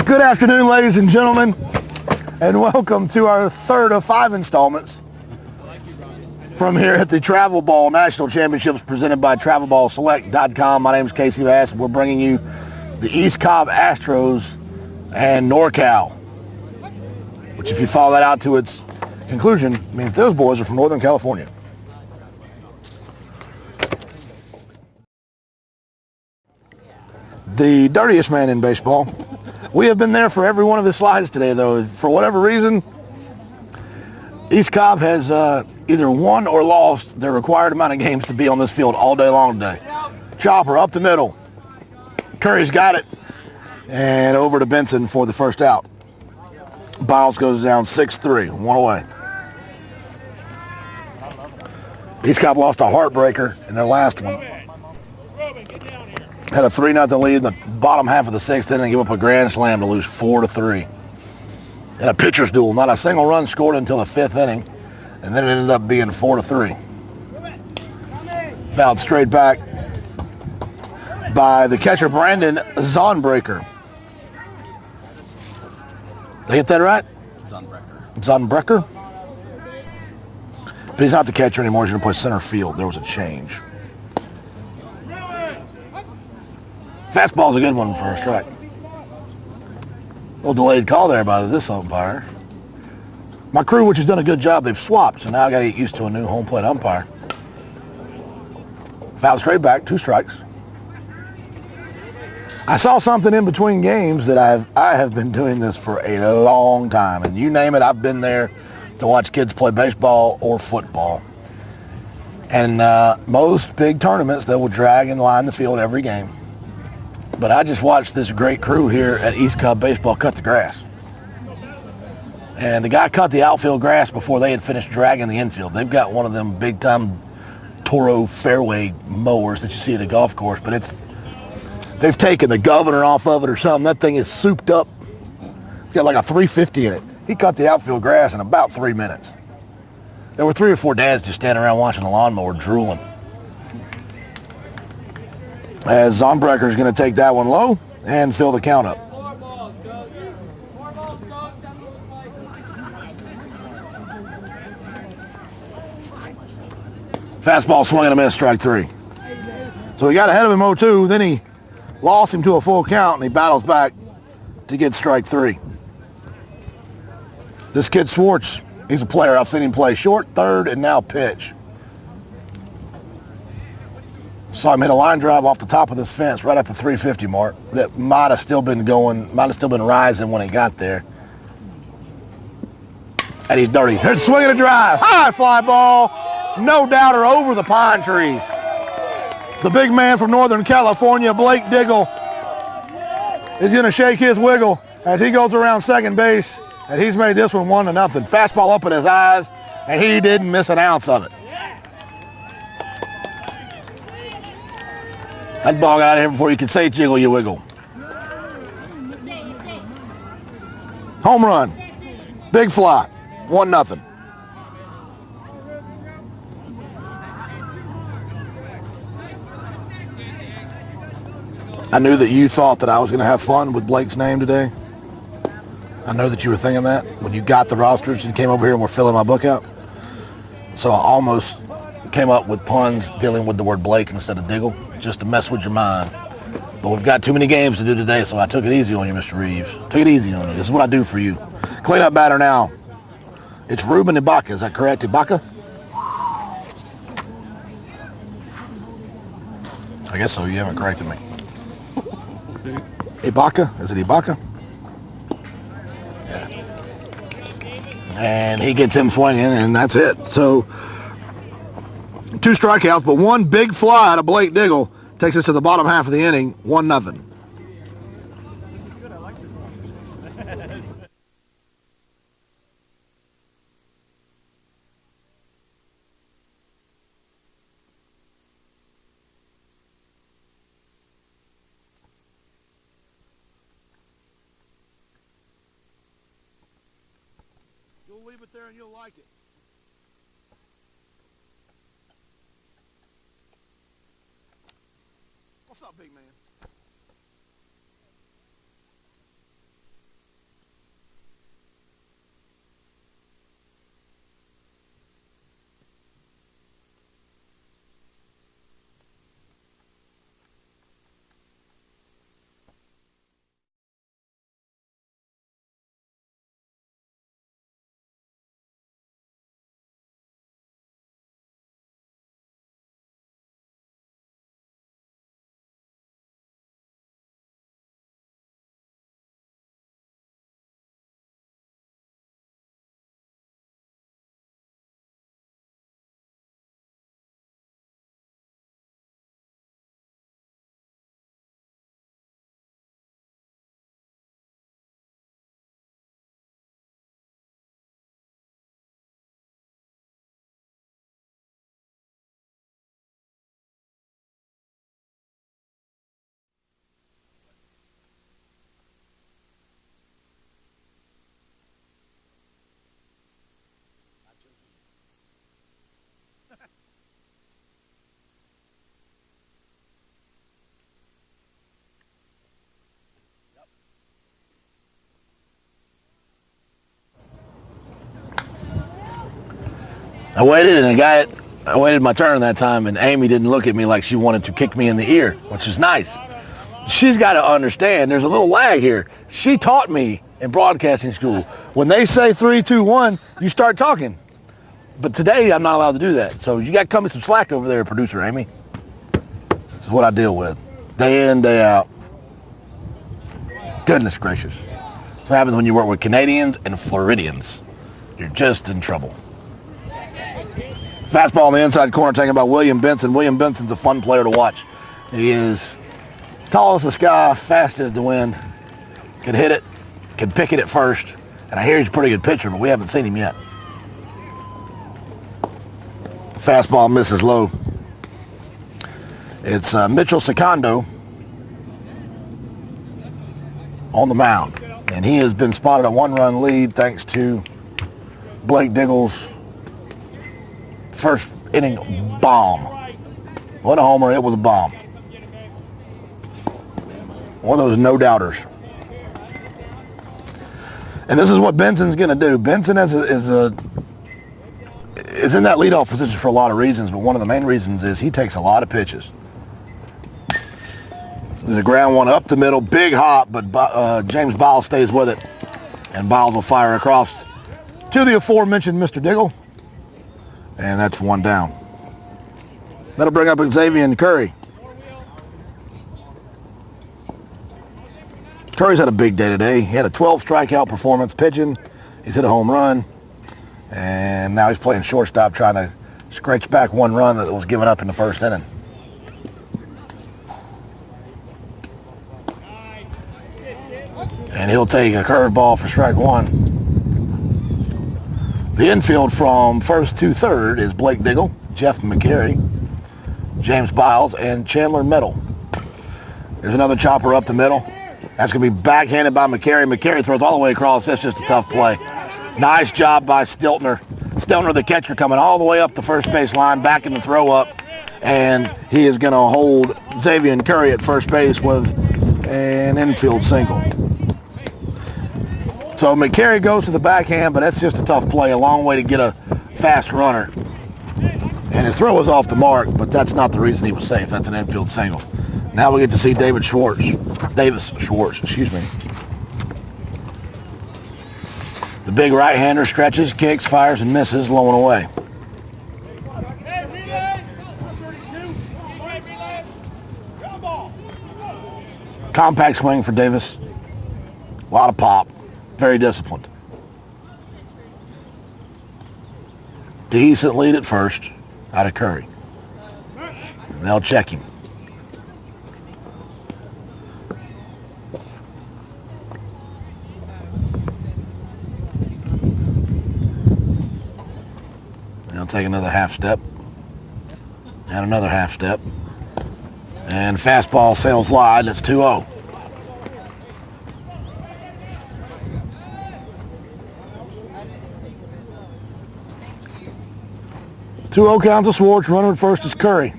Good afternoon, ladies and gentlemen, and welcome to our third of 5 installments from here at the Travel Ball National Championships presented by TravelBallSelect.com. My name is Casey Bass, and we're bringing you the East Cobb Astros and NorCal, which, if you follow that out to its conclusion, means those boys are from Northern California. The dirtiest man in baseball. We have been there for every one of his slides today, though. For whatever reason, East Cobb has either won or lost their required amount of games to be on this field all day long today. Chopper up the middle. Curry's got it. And over to Benson for the first out. Biles goes down 6-3, one away. East Cobb lost a heartbreaker in their last one. Had a 3-0 lead in the bottom half of the sixth inning and give up a grand slam to lose 4-3. In a pitcher's duel, not a single run scored until the fifth inning, and then it ended up being 4-3. Fouled straight back by the catcher, Brandon Zonbreaker. Did I get that right? Zonbreaker. But he's not the catcher anymore. He's going to play center field. There was a change. Fastball's a good one for a strike. A little delayed call there by this umpire. My crew, which has done a good job, they've swapped, so now I got to get used to a new home plate umpire. Foul straight back, 2 strikes. I saw something in between games that I have been doing this for a long time, and you name it, I've been there to watch kids play baseball or football. And most big tournaments, they will drag and line the field every game. But I just watched this great crew here at East Cobb Baseball cut the grass. And the guy cut the outfield grass before they had finished dragging the infield. They've got one of them big-time Toro fairway mowers that you see at a golf course, but they've taken the governor off of it or something. That thing is souped up. It's got like a 350 in it. He cut the outfield grass in about 3 minutes. There were 3 or 4 dads just standing around watching the lawnmower drooling. As Zonbreaker is going to take that one low and fill the count up. Fastball swing and a miss, strike 3. So he got ahead of him 0-2, then he lost him to a full count, and he battles back to get strike 3. This kid Swartz, he's a player. I've seen him play short, third, and now pitch. Saw him hit a line drive off the top of this fence right at the 350 mark. That might have still been rising when he got there. And he's dirty. Here's swinging a drive. High fly ball. No doubter over the pine trees. The big man from Northern California, Blake Diggle, is going to shake his wiggle as he goes around second base. And he's made this one 1-0. Fastball up in his eyes, and he didn't miss an ounce of it. That ball got out of here before you could say jiggle, you wiggle. Home run. Big fly. 1-0. I knew that you thought that I was going to have fun with Blake's name today. I know that you were thinking that when you got the rosters and came over here and were filling my book out. So I almost came up with puns dealing with the word Blake instead of Diggle, just to mess with your mind. But we've got too many games to do today, so I took it easy on you, Mr. Reeves. Took it easy on you. This is what I do for you. Clean up batter now. It's Ruben Ibaka. Is that correct, Ibaka? I guess so. You haven't corrected me. Ibaka? Is it Ibaka? Yeah. And he gets him swinging, and that's it. So 2 strikeouts, but 1 big fly out of Blake Diggle takes us to the bottom half of the inning, 1-0. This is good. I like this one. You'll leave it there and you'll like it. What's up, big man? I waited, and I waited my turn that time, and Amy didn't look at me like she wanted to kick me in the ear, which is nice. She's got to understand there's a little lag here. She taught me in broadcasting school, when they say 3, 2, 1, you start talking. But today, I'm not allowed to do that. So you got to cut me some slack over there, producer Amy. This is what I deal with, day in, day out. Goodness gracious. That's what happens when you work with Canadians and Floridians. You're just in trouble. Fastball in the inside corner, talking about William Benson. William Benson's a fun player to watch. He is tall as the sky, fast as the wind. Can hit it, can pick it at first. And I hear he's a pretty good pitcher, but we haven't seen him yet. Fastball misses low. It's Mitchell Secondo on the mound. And he has been spotted a 1-run lead thanks to Blake Diggle's first inning bomb. What a homer, it was a bomb. One of those no-doubters. And this is what Benson's going to do. Benson is in that leadoff position for a lot of reasons, but one of the main reasons is he takes a lot of pitches. There's a ground one up the middle, big hop, but James Biles stays with it. And Biles will fire across to the aforementioned Mr. Diggle. And that's one down. That'll bring up Xavier Curry. Curry's had a big day today. He had a 12 strikeout performance pitching. He's hit a home run. And now he's playing shortstop, trying to scratch back 1 run that was given up in the first inning. And he'll take a curveball for strike 1. The infield from first to third is Blake Diggle, Jeff McCary, James Biles, and Chandler Meadow. There's another chopper up the middle. That's going to be backhanded by McCary. McCary throws all the way across. That's just a tough play. Nice job by Stiltner. Stiltner, the catcher, coming all the way up the first base line, back in the throw up. And he is going to hold Xavier Curry at first base with an infield single. So McCary goes to the backhand, but that's just a tough play. A long way to get a fast runner. And his throw was off the mark, but that's not the reason he was safe. That's an infield single. Now we get to see Davis Schwartz, excuse me. The big right-hander stretches, kicks, fires, and misses, low and away. Compact swing for Davis. A lot of pop. Very disciplined. Decent lead at first out of Curry. And they'll check him. They'll take another half step. And another half step. And fastball sails wide. It's 2-0. 2-0 count to Schwartz. Runner at first is Curry.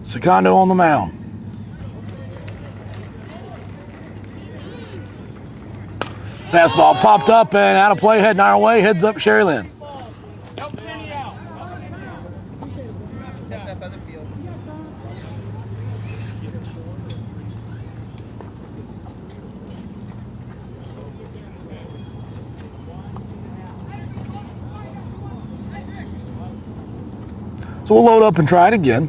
Secondo on the mound. Fastball popped up and out of play, heading our way. Heads up Sherry Lynn. So we'll load up and try it again.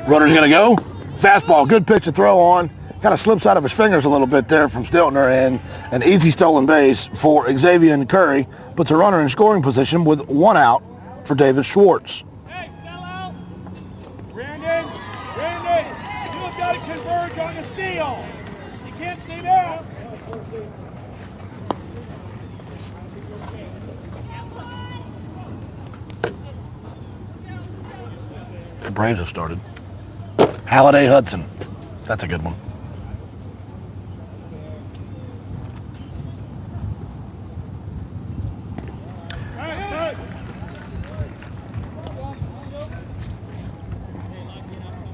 Runner's going to go. Fastball, good pitch to throw on. Kind of slips out of his fingers a little bit there from Stiltner, and an easy stolen base for Xavier Curry. Puts a runner in scoring position with 1 out for Davis Schwartz. Hey, sell out. Brandon, you have got to converge on the steal. You can't stay there. The Braves have started. Halliday Hudson. That's a good one.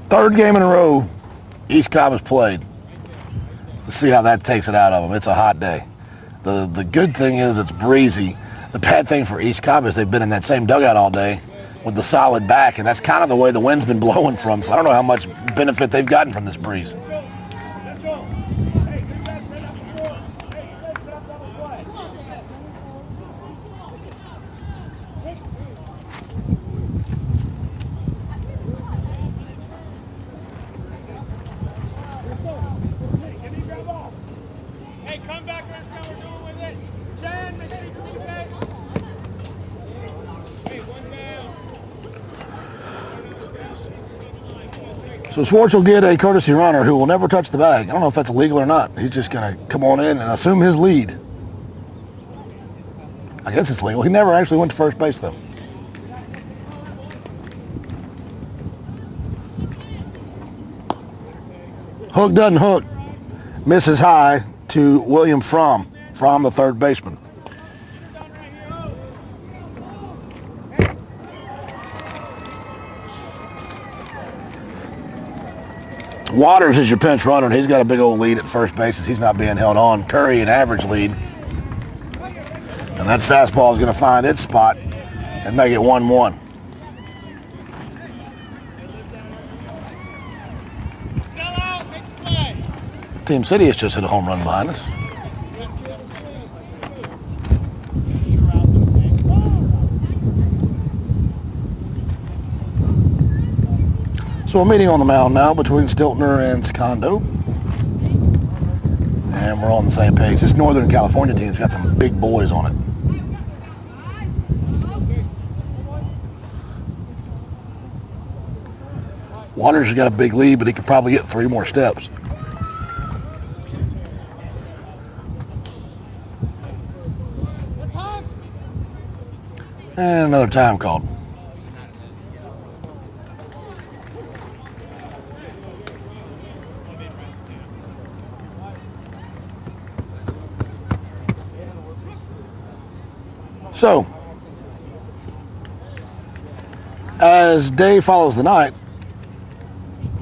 Third game in a row East Cobb has played. Let's see how that takes it out of them. It's a hot day. The good thing is it's breezy. The bad thing for East Cobb is they've been in that same dugout all day with the solid back, and that's kind of the way the wind's been blowing from. So I don't know how much benefit they've gotten from this breeze. So Schwartz will get a courtesy runner who will never touch the bag. I don't know if that's illegal or not. He's just going to come on in and assume his lead. I guess it's legal. He never actually went to first base, though. Hook doesn't hook. Misses high to William Fromm, the third baseman. Waters is your pinch runner, and he's got a big old lead at first base as he's not being held on. Curry, an average lead. And that fastball is going to find its spot and make it 1-1. Team City has just hit a home run behind us. So a meeting on the mound now between Stiltner and Secondo. And we're on the same page. This Northern California team's got some big boys on it. Waters has got a big lead, but he could probably get 3 more steps. And another time called. So, as day follows the night,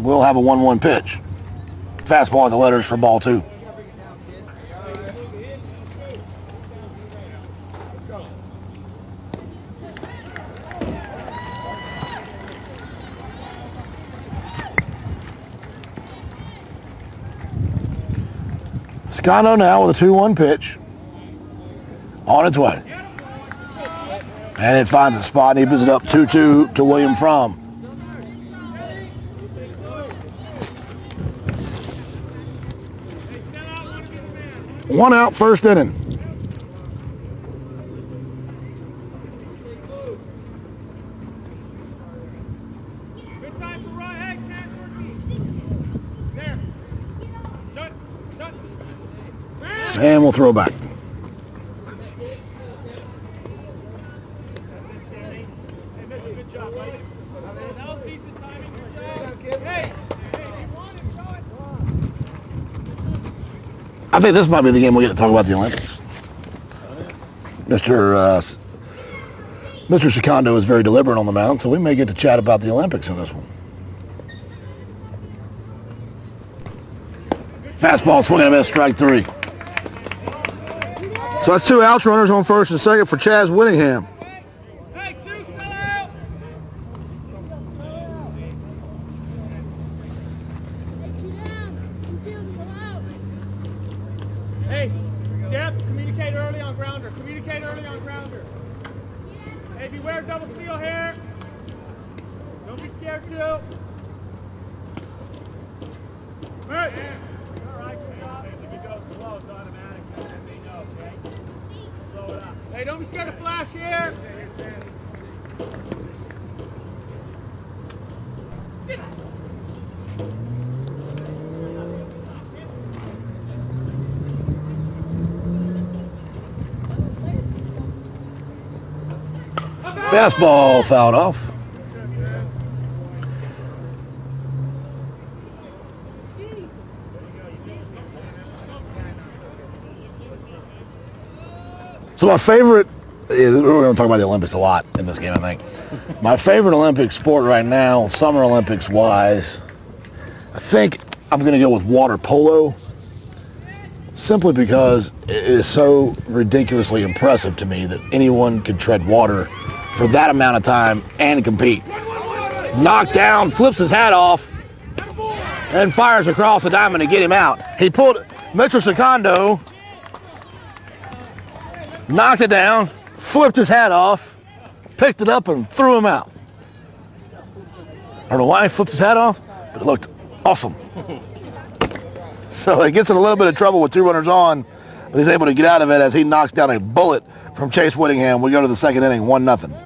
we'll have a 1-1 pitch. Fastball at the letters for ball 2. Scano now with a 2-1 pitch. On its way. And it finds a spot, and he puts it up 2-2 to William Fromm. One out, first inning. Good time for right. Hey, chance for me. There. Shut. And we'll throw back. I think this might be the game we get to talk about the Olympics. Mr. Secondo is very deliberate on the mound, so we may get to chat about the Olympics in this one. Fastball, swinging and a miss, strike 3. So that's 2 outs, runners on first and second for Chaz Whittingham. Hey, 2, sell out. Hey, Deb, communicate early on grounder. Hey, beware double steal here. Don't be scared too. Hey. All right, good job. If it goes slow, it's automatic. Let me know, okay? Slow it up. Hey, don't be scared to flash here. Fastball fouled off. So my favorite, we're going to talk about the Olympics a lot in this game, I think. My favorite Olympic sport right now, Summer Olympics wise, I think I'm going to go with water polo. simply because it is so ridiculously impressive to me that anyone could tread water for that amount of time and compete. Knocked down, flips his hat off, and fires across the diamond to get him out. He pulled Mitchell Secondo, knocked it down, flipped his hat off, picked it up, and threw him out. I don't know why he flipped his hat off, but it looked awesome. So he gets in a little bit of trouble with 2 runners on, but he's able to get out of it as he knocks down a bullet from Chase Whittingham. We go to the second inning, 1-0.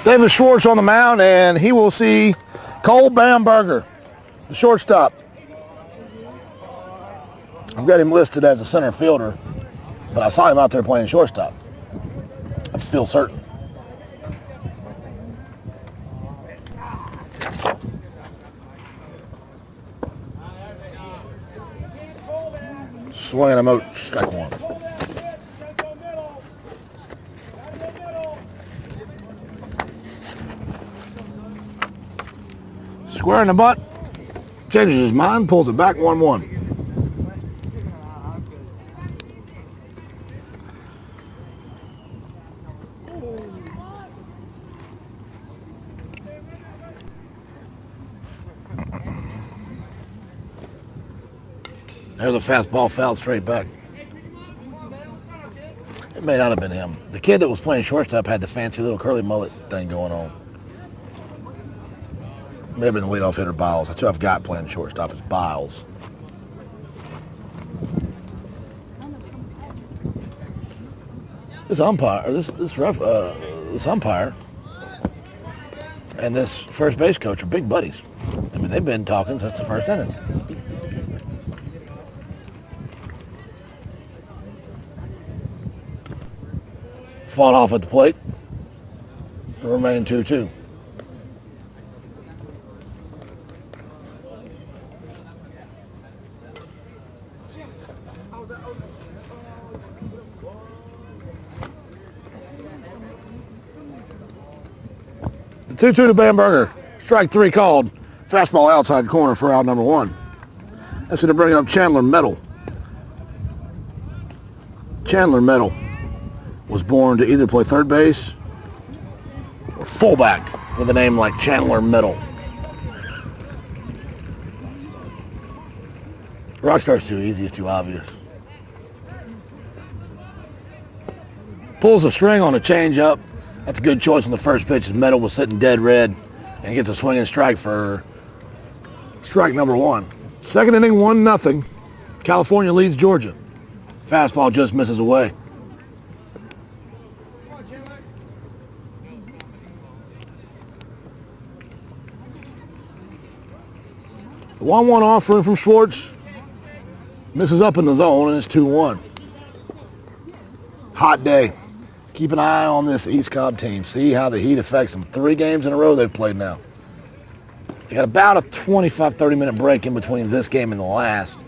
David Schwartz on the mound, and he will see Cole Bamberger, the shortstop. I've got him listed as a center fielder, but I saw him out there playing shortstop. I feel certain. Swinging him out, strike one. Square in the butt, changes his mind, pulls it back 1-1. There's a fastball fouled straight back. It may not have been him. The kid that was playing shortstop had the fancy little curly mullet thing going on. May have been the leadoff hitter, Biles. That's who I've got playing shortstop is Biles. This umpire, this umpire, and this first base coach are big buddies. I mean, they've been talking since the first inning. Fought off at the plate. Remain 2-2. The 2-2 to Bamberger. Strike 3 called. Fastball outside corner for out number 1. That's going to bring up Chandler Metal. Chandler Metal was born to either play third base or fullback with a name like Chandler Metal. Rockstar's too easy, it's too obvious. Pulls a string on a changeup. That's a good choice on the first pitch as Metal was sitting dead red and gets a swinging strike for strike number 1. Second inning, 1-0. California leads Georgia. Fastball just misses away. The 1-1 offering from Schwartz misses up in the zone, and it's 2-1. Hot day. Keep an eye on this East Cobb team. See how the heat affects them. 3 games in a row they've played now. They got about a 25-30 minute break in between this game and the last.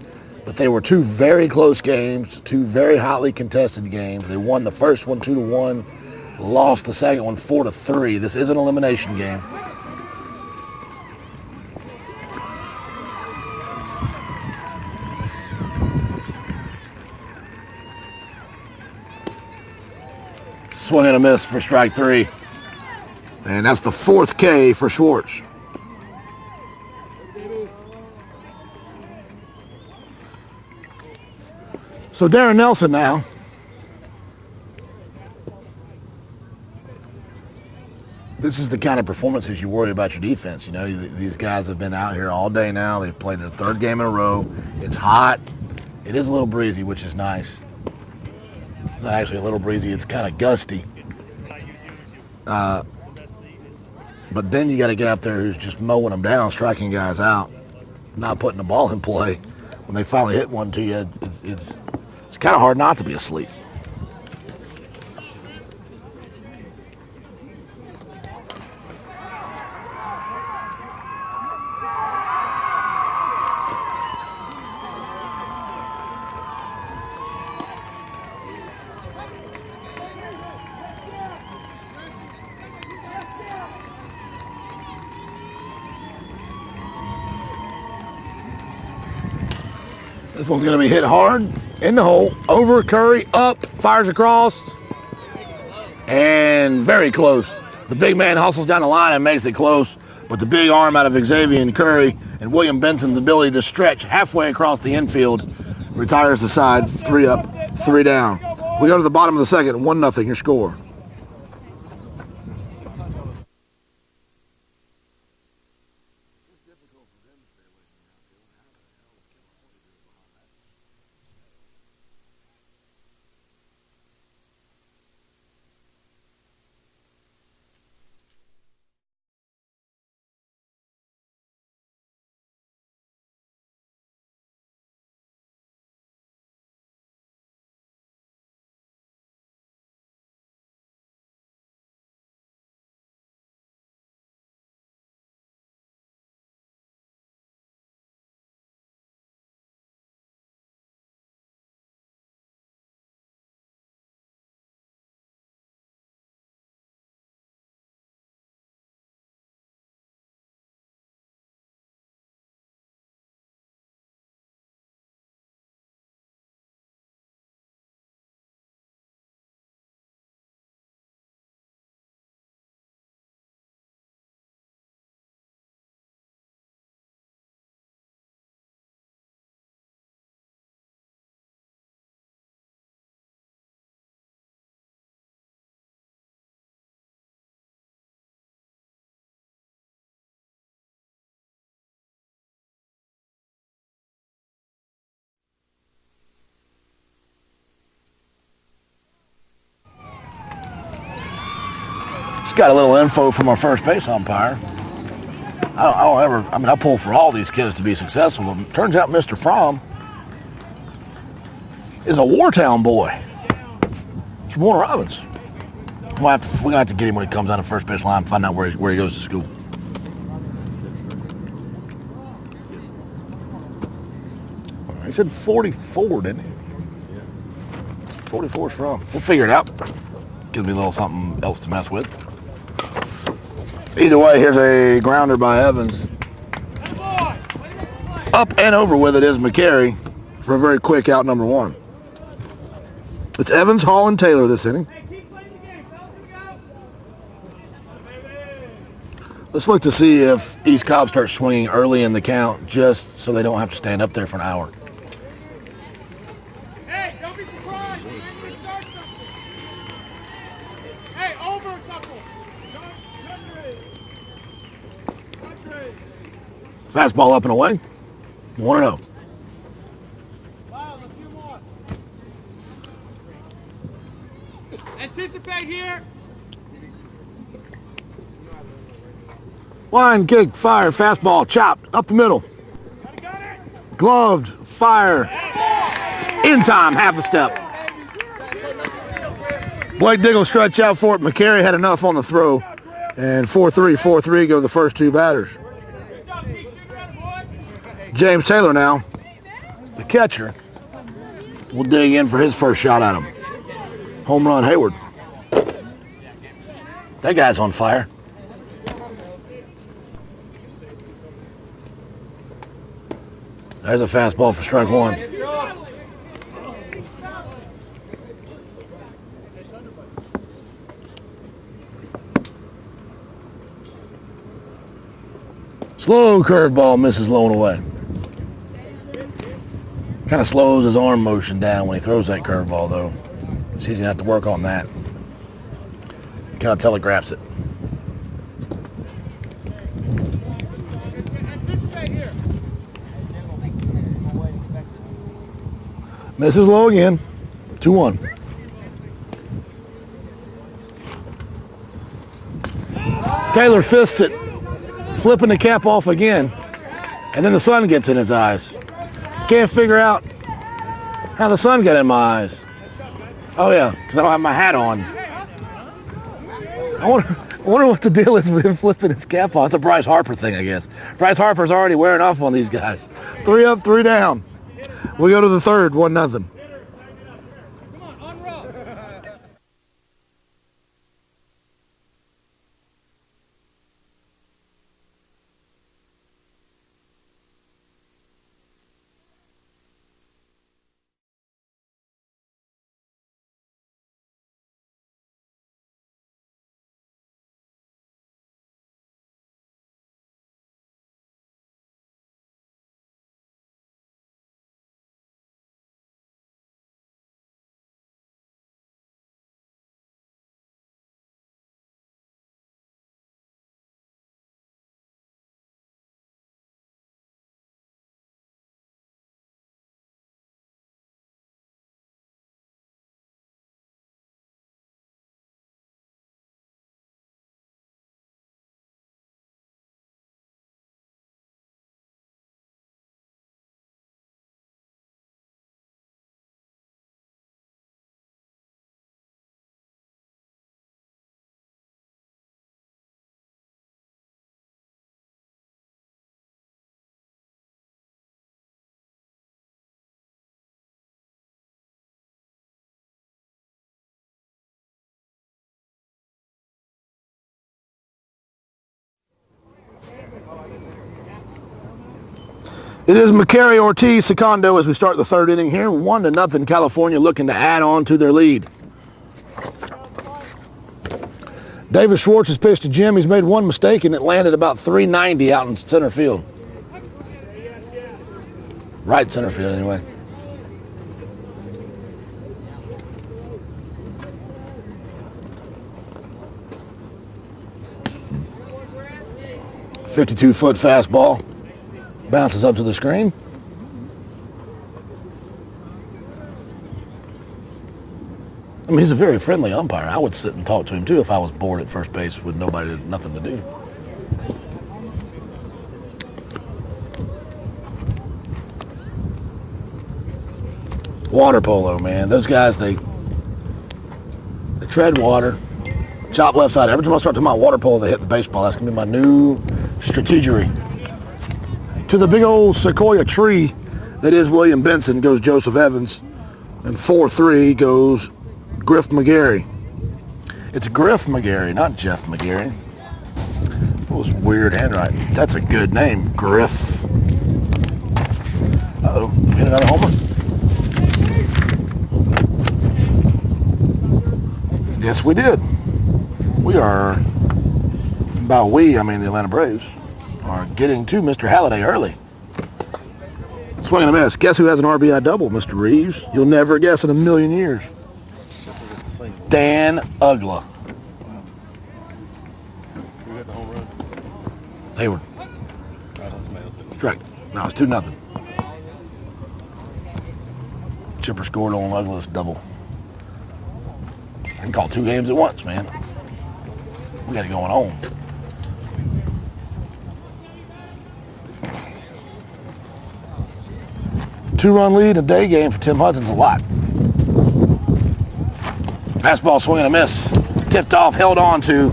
But they were 2 very close games, 2 very hotly contested games. They won the first one 2-1, lost the second one 4-3. This is an elimination game. Swing and a miss for strike 3. And that's the 4th K for Schwartz. So Darren Nelson now. This is the kind of performances you worry about your defense. You know, these guys have been out here all day now. They've played their third game in a row. It's hot. It is a little breezy, which is nice. It's not actually a little breezy. It's kind of gusty. But then you got to get out there who's just mowing them down, striking guys out, not putting the ball in play. When they finally hit one to you, it's kind of hard not to be asleep. This one's going to be hit hard in the hole, over Curry, up, fires across, and very close. The big man hustles down the line and makes it close, but the big arm out of Xavier and Curry and William Benson's ability to stretch halfway across the infield retires the side, 3 up, 3 down. We go to the bottom of the second, 1-0 your score. Just got a little info from our first base umpire. I pull for all these kids to be successful, but it turns out Mr. Fromm is a Wartown boy. It's from Warner Robins. We're going to have to get him when he comes on the first base line and find out where he goes to school. He said 44, didn't he? 44 is from. We'll figure it out. Gives me a little something else to mess with. Either way, here's a grounder by Evans. Up and over with it is McCary for a very quick out number 1. It's Evans, Hall, and Taylor this inning. Let's look to see if East Cobb starts swinging early in the count just so they don't have to stand up there for an hour. Hey, don't be surprised. Hey, over a couple. Fastball up and away. 1-0. Wow, a few more. Anticipate here. Line, kick, fire, fastball, chopped, up the middle. Gloved, fire, in time, half a step. Blake Diggle stretch out for it. McCary had enough on the throw. And 4-3 go the first 2 batters. James Taylor now, the catcher, will dig in for his first shot at him. Home run, Hayward. That guy's on fire. There's a fastball for strike 1. Slow curveball misses low and away. Kind of slows his arm motion down when he throws that curveball, though. So he's going to have to work on that. Kind of telegraphs it. Misses low again. 2-1. Taylor fists it, flipping the cap off again, and then the sun gets in his eyes. Can't figure out how the sun got in my eyes. Oh yeah, because I don't have my hat on. I wonder what the deal is with him flipping his cap off. It's a Bryce Harper thing, I guess. Bryce Harper's already wearing off on these guys. 3 up, 3 down. We go to the third, 1-0. It is McCary Ortiz Secondo as we start the third inning here. 1-0 California looking to add on to their lead. David Schwartz has pitched to Jim. He's made one mistake and it landed about 390 out in center field. Right center field anyway. .52-foot fastball. Bounces up to the screen. I mean, he's a very friendly umpire. I would sit and talk to him too if I was bored at first base with nothing to do. Water polo, man. Those guys, they tread water, chop left side. Every time I start talking about water polo, they hit the baseball. That's going to be my new strategery. To the big old sequoia tree that is William Benson goes Joseph Evans. And 4-3 goes Griff McGarry. It's Griff McGarry, not Jeff McGarry. That was weird handwriting. That's a good name, Griff. Uh-oh, hit another homer. Yes, we did. We are, by we, I mean the Atlanta Braves, are getting to Mr. Halliday early. Swing and a miss. Guess who has an RBI double, Mr. Reeves? You'll never guess in a million years. Dan Ugla. Who hit the home run? Hayward. Strike. No, it's 2-0. Chipper scored on Ugla's double. I can call 2 games at once, man. We got it going on. Two-run lead, a day game for Tim Hudson's a lot. Fastball swing and a miss. Tipped off, held on to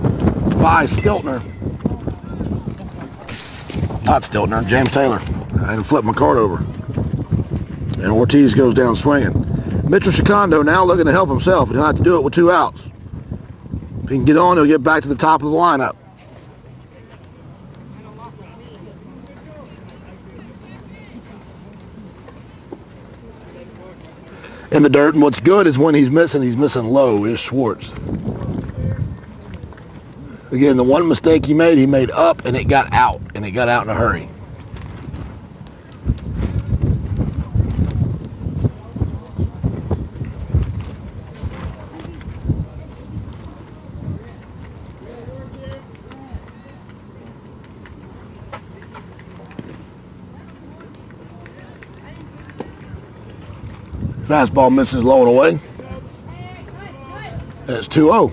by Stiltner. Not Stiltner, James Taylor. I had to flip my card over. And Ortiz goes down swinging. Mitchell Secondo now looking to help himself. He'll have to do it with 2 outs. If he can get on, he'll get back to the top of the lineup. In the dirt, and what's good is when he's missing low, is Schwartz. Again, the one mistake he made up, and it got out in a hurry. Fastball misses low and away. And it's 2-0.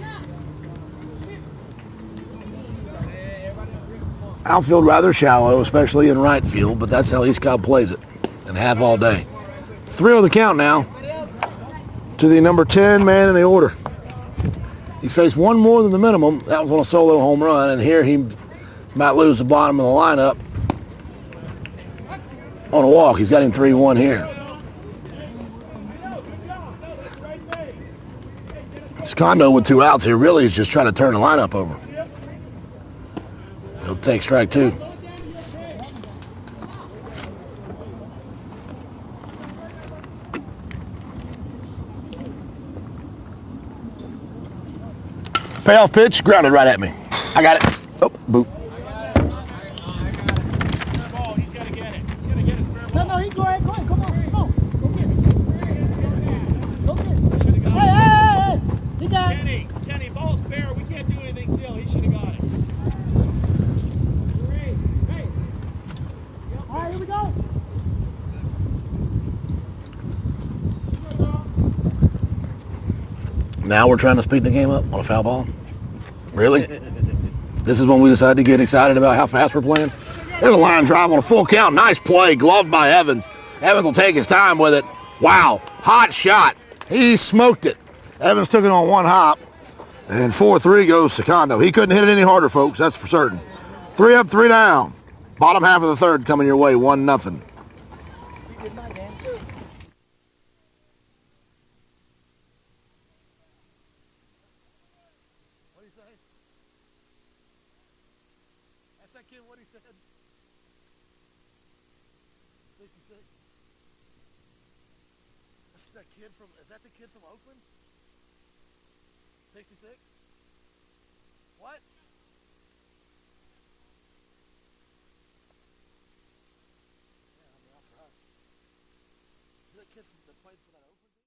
Outfield rather shallow, especially in right field, but that's how East Cobb plays it. And have all day. 3-0 the count now to the number 10 man in the order. He's faced one more than the minimum. That was on a solo home run, and here he might lose the bottom of the lineup on a walk. He's got him 3-1 here. Secondo with 2 outs here really is just trying to turn the lineup over. He'll take strike 2. Payoff pitch, grounded right at me. I got it. Oh, boop. He's got to get it. He's got to get it. No, he go ahead. Come on. Go get it. Go get it. Hey. He got it. Kenny, ball's fair. We can't do anything till. He should have got it. Hey. All right, here we go. Now we're trying to speed the game up on a foul ball? Really? This is when we decide to get excited about how fast we're playing? There's a line drive on a full count. Nice play, gloved by Evans. Evans will take his time with it. Wow, hot shot. He smoked it. Evans took it on one hop, and 4-3 goes Secondo. He couldn't hit it any harder, folks, that's for certain. 3 up, 3 down. Bottom half of the third coming your way, 1-0. Is that the kid from Oakland? 66? What? Yeah, I mean, I'll try. Is that kid that played for that Oakland team?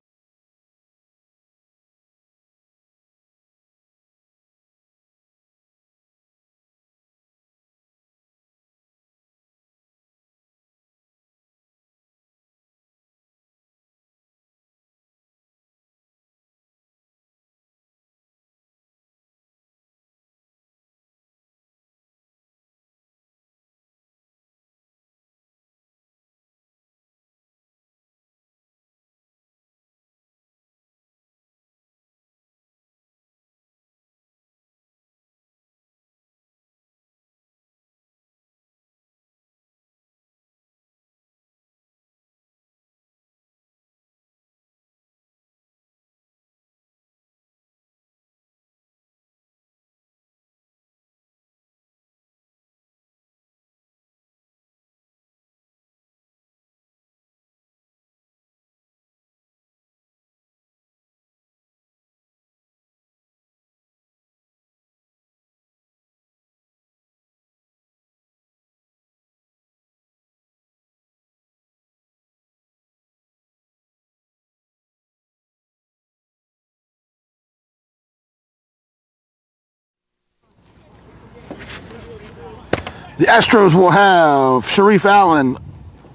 The Astros will have Sharif Allen,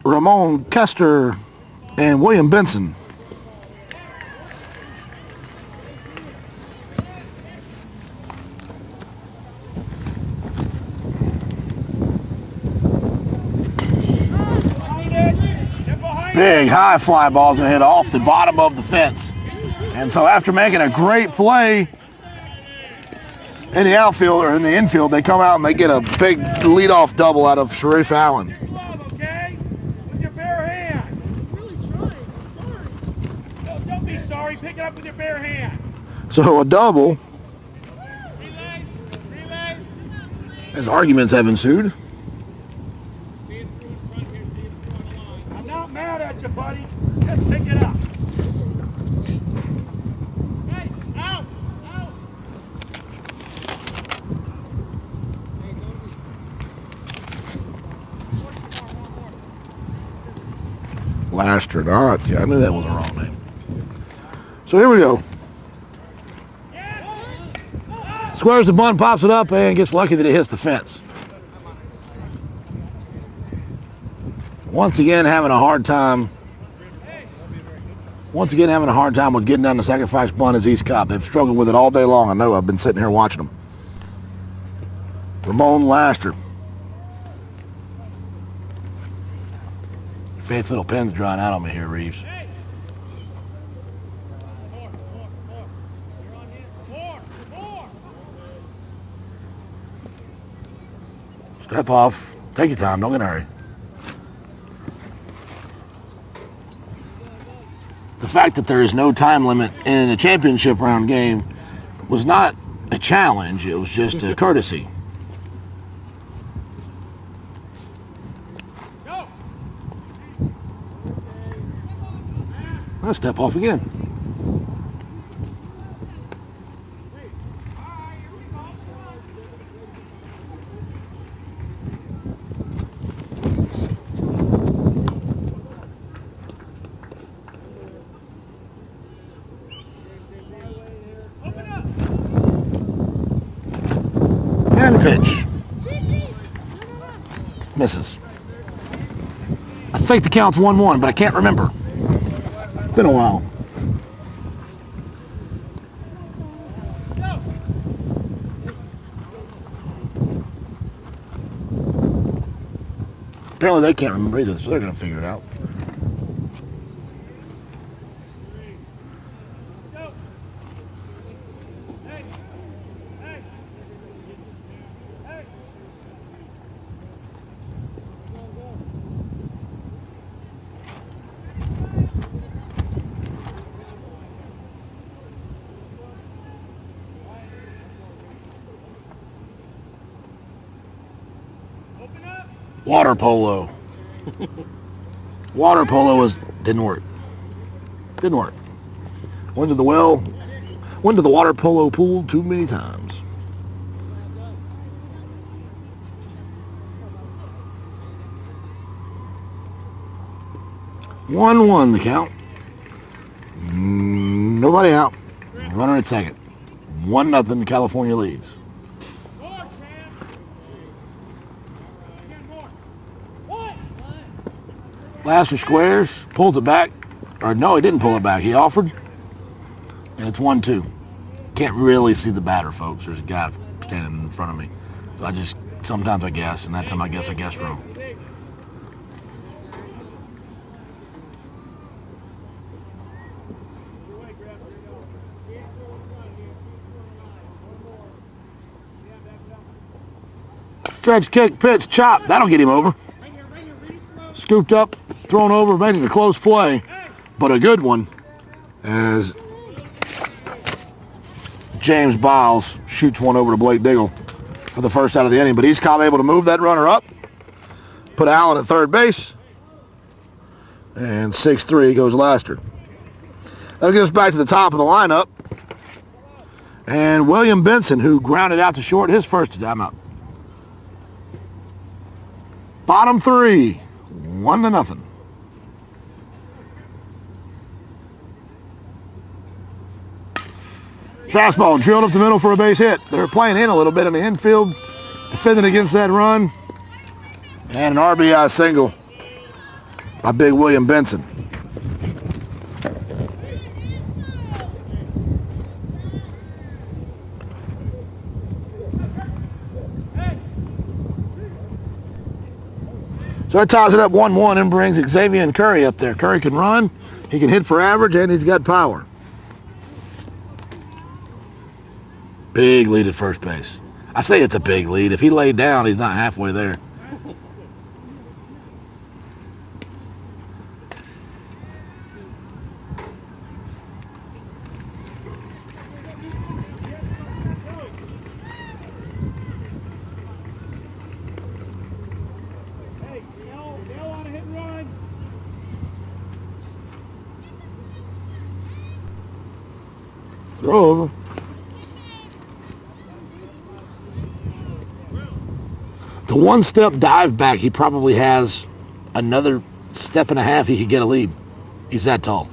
Ramon Kester, and William Benson. Big high fly ball's gonna hit off the bottom of the fence. And so after making a great play in the outfield or in the infield, they come out and they get a big leadoff double out of Sharif Allen. Okay? With your bare hand. I'm really trying. I'm sorry. No, don't be sorry. Pick it up with your bare hand. So a double, Relays. as arguments have ensued. I'm not mad at you, buddy. Just pick it up. Hey, out! Last or not. Yeah, I knew that was the wrong name. So here we go. Squares the bunt, pops it up, and gets lucky that it hits the fence. Once again, having a hard time Once again, having a hard time with getting down the sacrifice bunt is East Cobb. They've struggled with it all day long. I know. I've been sitting here watching them. Ramon Laster. Faith little pen's drying out on me here, Reeves. Step off. Take your time. Don't get in a hurry. The fact that there is no time limit in a championship round game was not a challenge. It was just a courtesy. I'll step off again. And pitch. Misses. I think the count's 1-1, but I can't remember. Been a while. Apparently they can't remember either, so they're going to figure it out. Water polo. Water polo didn't work. Didn't work. Went to the well. Went to the water polo pool too many times. One the count. Nobody out. Runner at second. 1-0. California leads. Laster squares, pulls it back. Or no, he didn't pull it back. He offered. And it's 1-2. Can't really see the batter, folks. There's a guy standing in front of me. So sometimes I guess, and that time I guessed wrong. Stretch, kick, pitch, chop. That'll get him over. Scooped up, thrown over, made it a close play, but a good one as James Biles shoots one over to Blake Diggle for the first out of the inning. But East Cobb able to move that runner up, put Allen at third base, and 6-3 goes Laster. That'll get us back to the top of the lineup. And William Benson, who grounded out to short his first time up. Bottom three. 1-0. Fastball drilled up the middle for a base hit. They're playing in a little bit in the infield, defending against that run. And an RBI single by big William Benson. So that ties it up 1-1 and brings Xavier Curry up there. Curry can run, he can hit for average, and he's got power. Big lead at first base. I say it's a big lead. If he laid down, he's not halfway there. Throw over. The one-step dive back, he probably has another step and a half he could get a lead. He's that tall.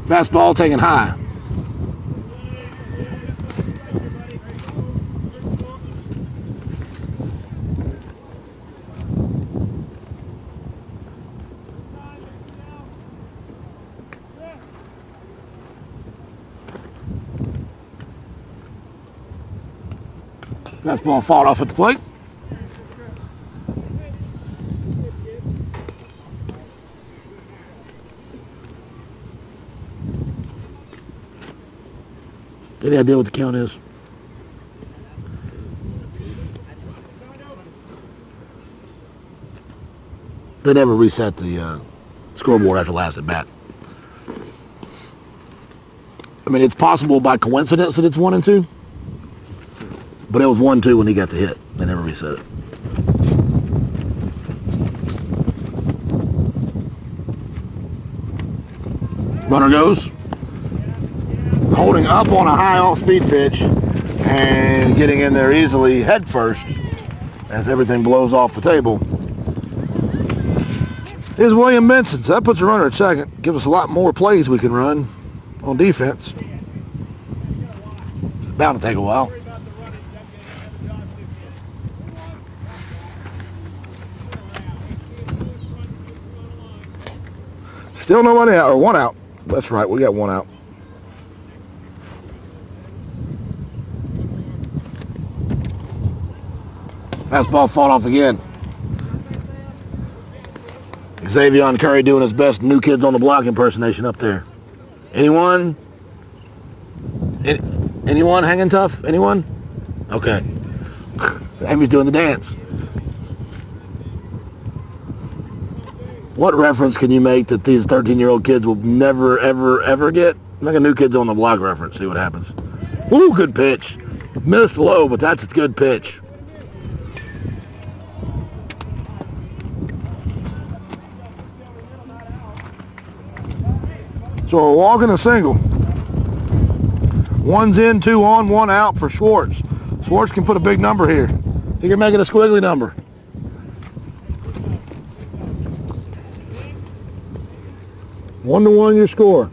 Fastball taken high. Fastball fought off at the plate. Any idea what the count is? They never reset the scoreboard after last at bat. I mean, it's possible by coincidence that it's 1-2, but it was 1-2 when he got the hit. They never reset it. Runner goes. Holding up on a high off-speed pitch and getting in there easily head first as everything blows off the table is William Benson. So that puts a runner at second. Gives us a lot more plays we can run on defense. It's bound to take a while. Still nobody out, or one out. That's right, we got one out. Fastball fought off again. Xavier Curry doing his best New Kids on the Block impersonation up there. Anyone? Anyone hanging tough? Anyone? Okay. Amy's doing the dance. What reference can you make that these 13-year-old kids will never, ever, ever get? Make a New Kids on the Block reference. See what happens. Woo, good pitch. Missed low, but that's a good pitch. So a walk and a single. One's in, 2 on, 1 out for Schwartz. Schwartz can put a big number here. He can make it a squiggly number. One to one your score.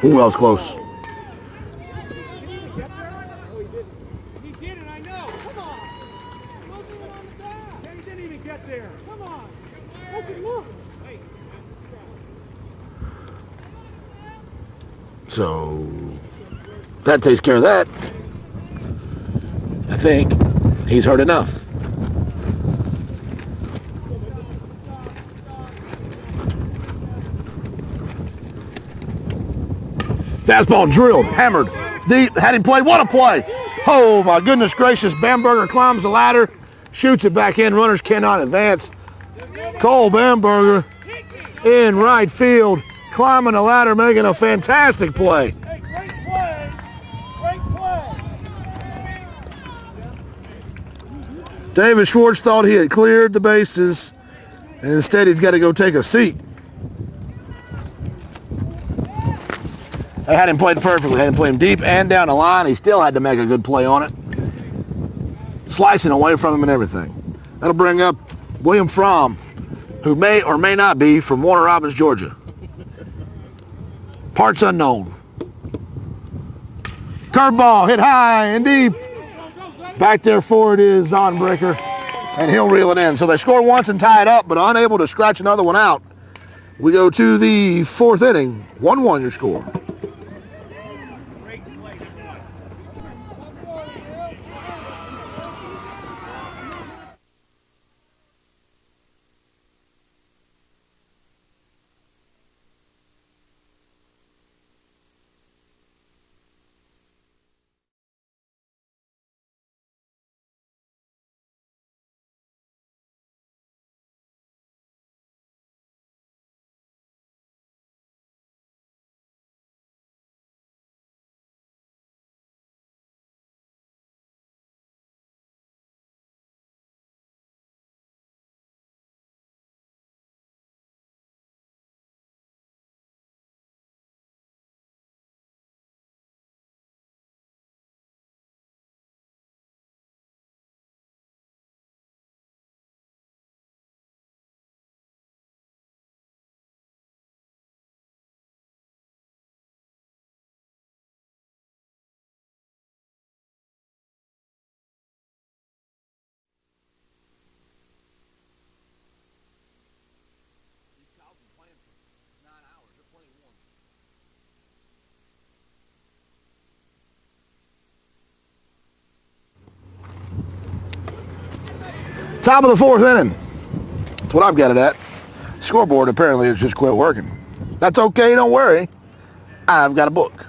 Ooh, that was close. He did it, I know. Come on. Wasn't it on the bat? He didn't even get there. Come on. Listen, look. Hey. So that takes care of that. I think he's heard enough. Fastball drilled, hammered, deep, had him play. What a play! Oh my goodness gracious! Bamberger climbs the ladder, shoots it back in. Runners cannot advance. Cole Bamberger in right field, climbing the ladder, making a fantastic play. Hey, great play. Great play. David Schwartz thought he had cleared the bases, and instead he's got to go take a seat. They had him played perfectly. Had him play him deep and down the line. He still had to make a good play on it. Slicing away from him and everything. That'll bring up William Fromm, who may or may not be from Warner Robins, Georgia. Parts unknown. Curveball hit high and deep. Back there for it is Zonbreaker, and he'll reel it in. So they score once and tie it up, but unable to scratch another one out. We go to the 4th inning. 1-1 your score. Top of the 4th inning. That's what I've got it at. Scoreboard apparently has just quit working. That's okay, don't worry. I've got a book.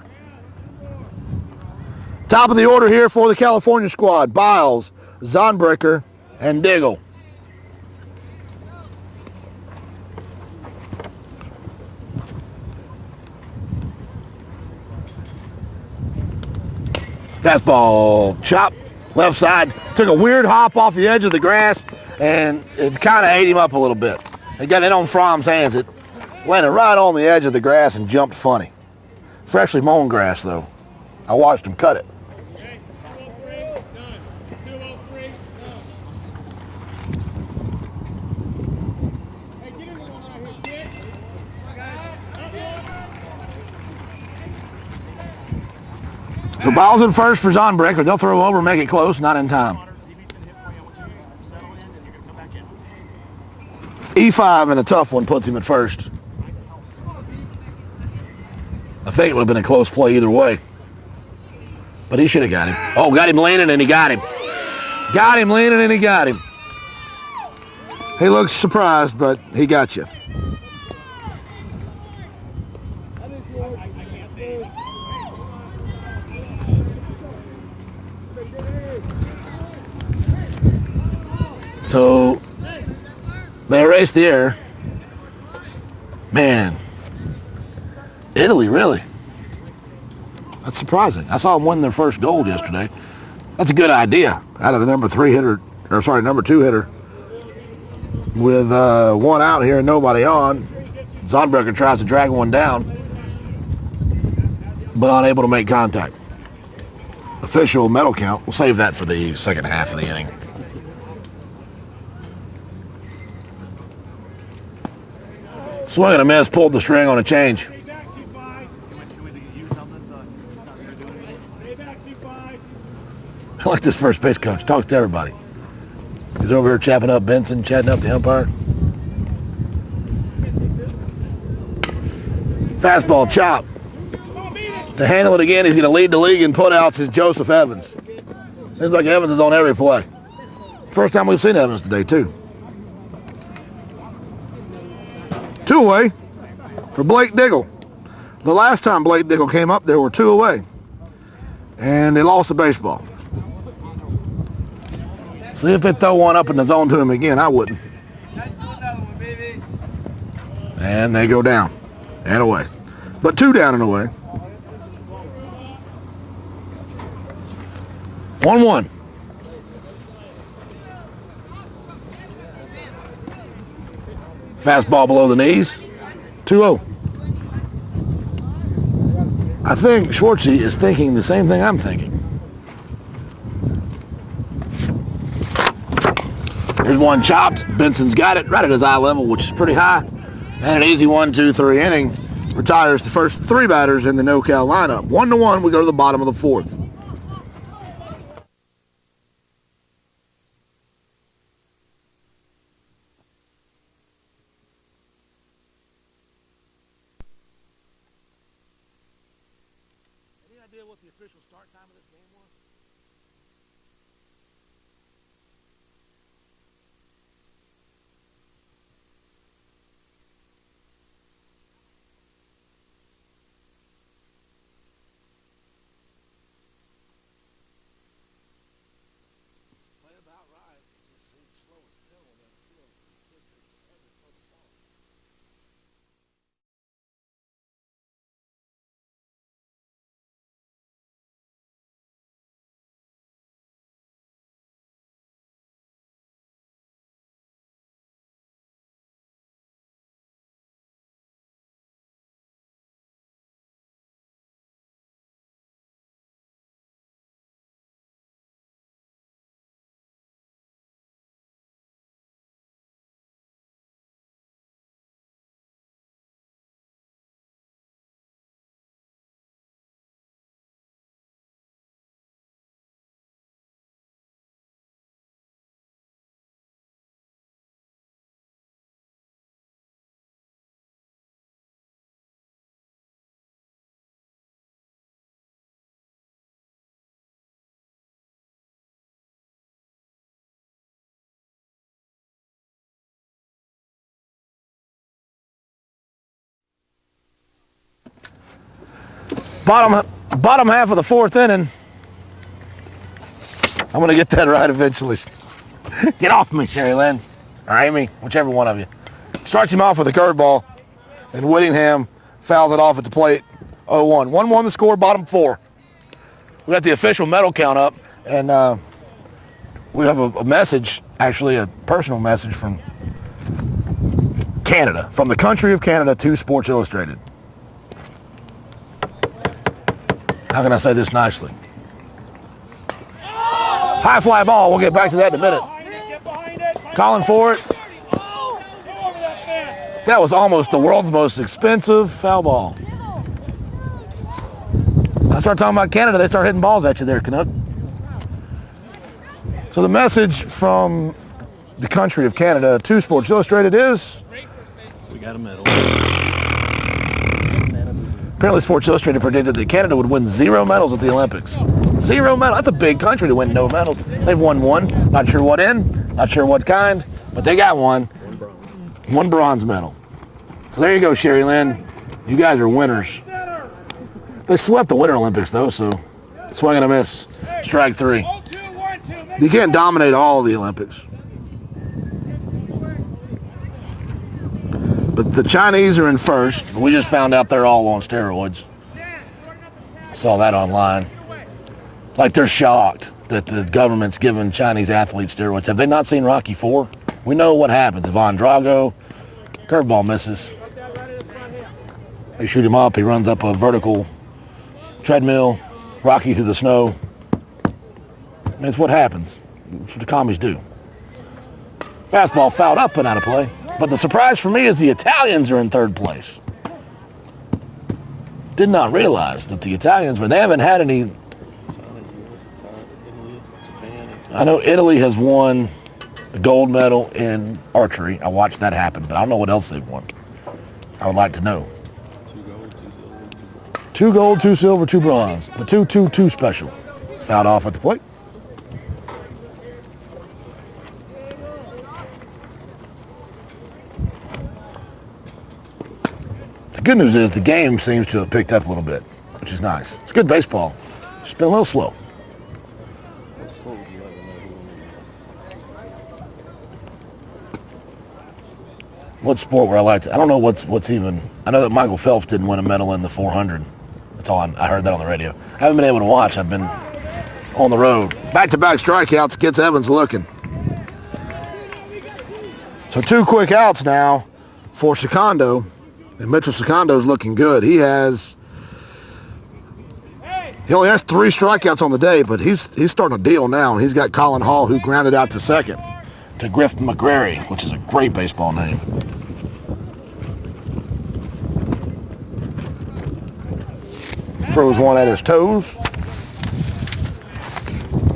Top of the order here for the California squad. Biles, Zonbreaker, and Diggle. Fastball, chop, left side. Took a weird hop off the edge of the grass, and it kind of ate him up a little bit. It got it on Fromm's hands. It landed right on the edge of the grass and jumped funny. Freshly mown grass, though. I watched him cut it. Okay, 203, done. 203, done. Hey, get in the one right here, kid. So Biles in first for Zonbreaker. They'll throw over, make it close, not in time. E5 and a tough one puts him at first. I think it would have been a close play either way. But he should have got him. Oh, got him leaning and he got him. Got him leaning and he got him. He looks surprised, but he got you. So they erased the error. Man, Italy, really? That's surprising. I saw them win their first goal yesterday. That's a good idea. Out of the number 2 hitter, with one out here and nobody on. Zonbreaker tries to drag one down, but unable to make contact. Official medal count. We'll save that for the second half of the inning. Swing and a miss, pulled the string on a change. Stay back, T5. Stay back, T5. I like this first base coach. Talks to everybody. He's over here chapping up Benson, chatting up the umpire. Fastball chop. To handle it again, he's going to lead the league in putouts is Joseph Evans. Seems like Evans is on every play. First time we've seen Evans today, too. 2 away for Blake Diggle. The last time Blake Diggle came up, there were 2 away. And they lost the baseball. See if they throw one up in the zone to him again. I wouldn't. And they go down and away. But 2 down and away. 1-1. Fastball below the knees. 2-0. I think Schwartzy is thinking the same thing I'm thinking. Here's one chopped. Benson's got it right at his eye level, which is pretty high. And an easy 1-2-3 inning. Retires the first 3 batters in the no-cal lineup. 1-1, we go to the bottom of the 4th. Any idea what the official start time of this game was? Bottom half of the fourth inning. I'm going to get that right eventually. Get off me, Sherry Lynn. Or Amy, whichever one of you. Starts him off with a curveball, and Whittingham fouls it off at the plate. 0-1. 1-1 the score, bottom four. We got the official medal count up, and we have a message, actually a personal message from Canada, from the country of Canada to Sports Illustrated. How can I say this nicely? High fly ball. We'll get back to that in a minute. Calling for it. That was almost the world's most expensive foul ball. I start talking about Canada, they start hitting balls at you there, Canuck. So the message from the country of Canada to Sports Illustrated is... We got a medal. Apparently Sports Illustrated predicted that Canada would win 0 medals at the Olympics. 0 medals. That's a big country to win no medals. They've won 1. Not sure what in, not sure what kind, but they got 1. 1 bronze medal. So there you go, Sherry Lynn. You guys are winners. They swept the Winter Olympics, though, so swing and a miss. Strike 3. You can't dominate all the Olympics. But the Chinese are in first. We just found out they're all on steroids. Saw that online. Like they're shocked that the government's giving Chinese athletes steroids. Have they not seen Rocky IV? We know what happens. Ivan Drago, curveball misses. They shoot him up. He runs up a vertical treadmill. Rocky through the snow. I mean, it's what happens. It's what the commies do. Fastball fouled up and out of play. But the surprise for me is the Italians are in third place. Did not realize that the Italians they haven't had any. I know Italy has won a gold medal in archery. I watched that happen, but I don't know what else they've won. I would like to know. 2 gold, 2 silver, 2 bronze. The 2-2-2 special. Fouled off at the plate. The good news is the game seems to have picked up a little bit, which is nice. It's good baseball. It's been a little slow. What sport would I like to? I don't know what's even. I know that Michael Phelps didn't win a medal in the 400. That's all I heard that on the radio. I haven't been able to watch. I've been on the road. Back-to-back strikeouts gets Evans looking. So 2 quick outs now for Secondo. And Mitchell Secondo's looking good. He only has 3 strikeouts on the day, but he's starting to deal now. And he's got Colin Hall, who grounded out to second, to Griff McGrary, which is a great baseball name. Throws one at his toes.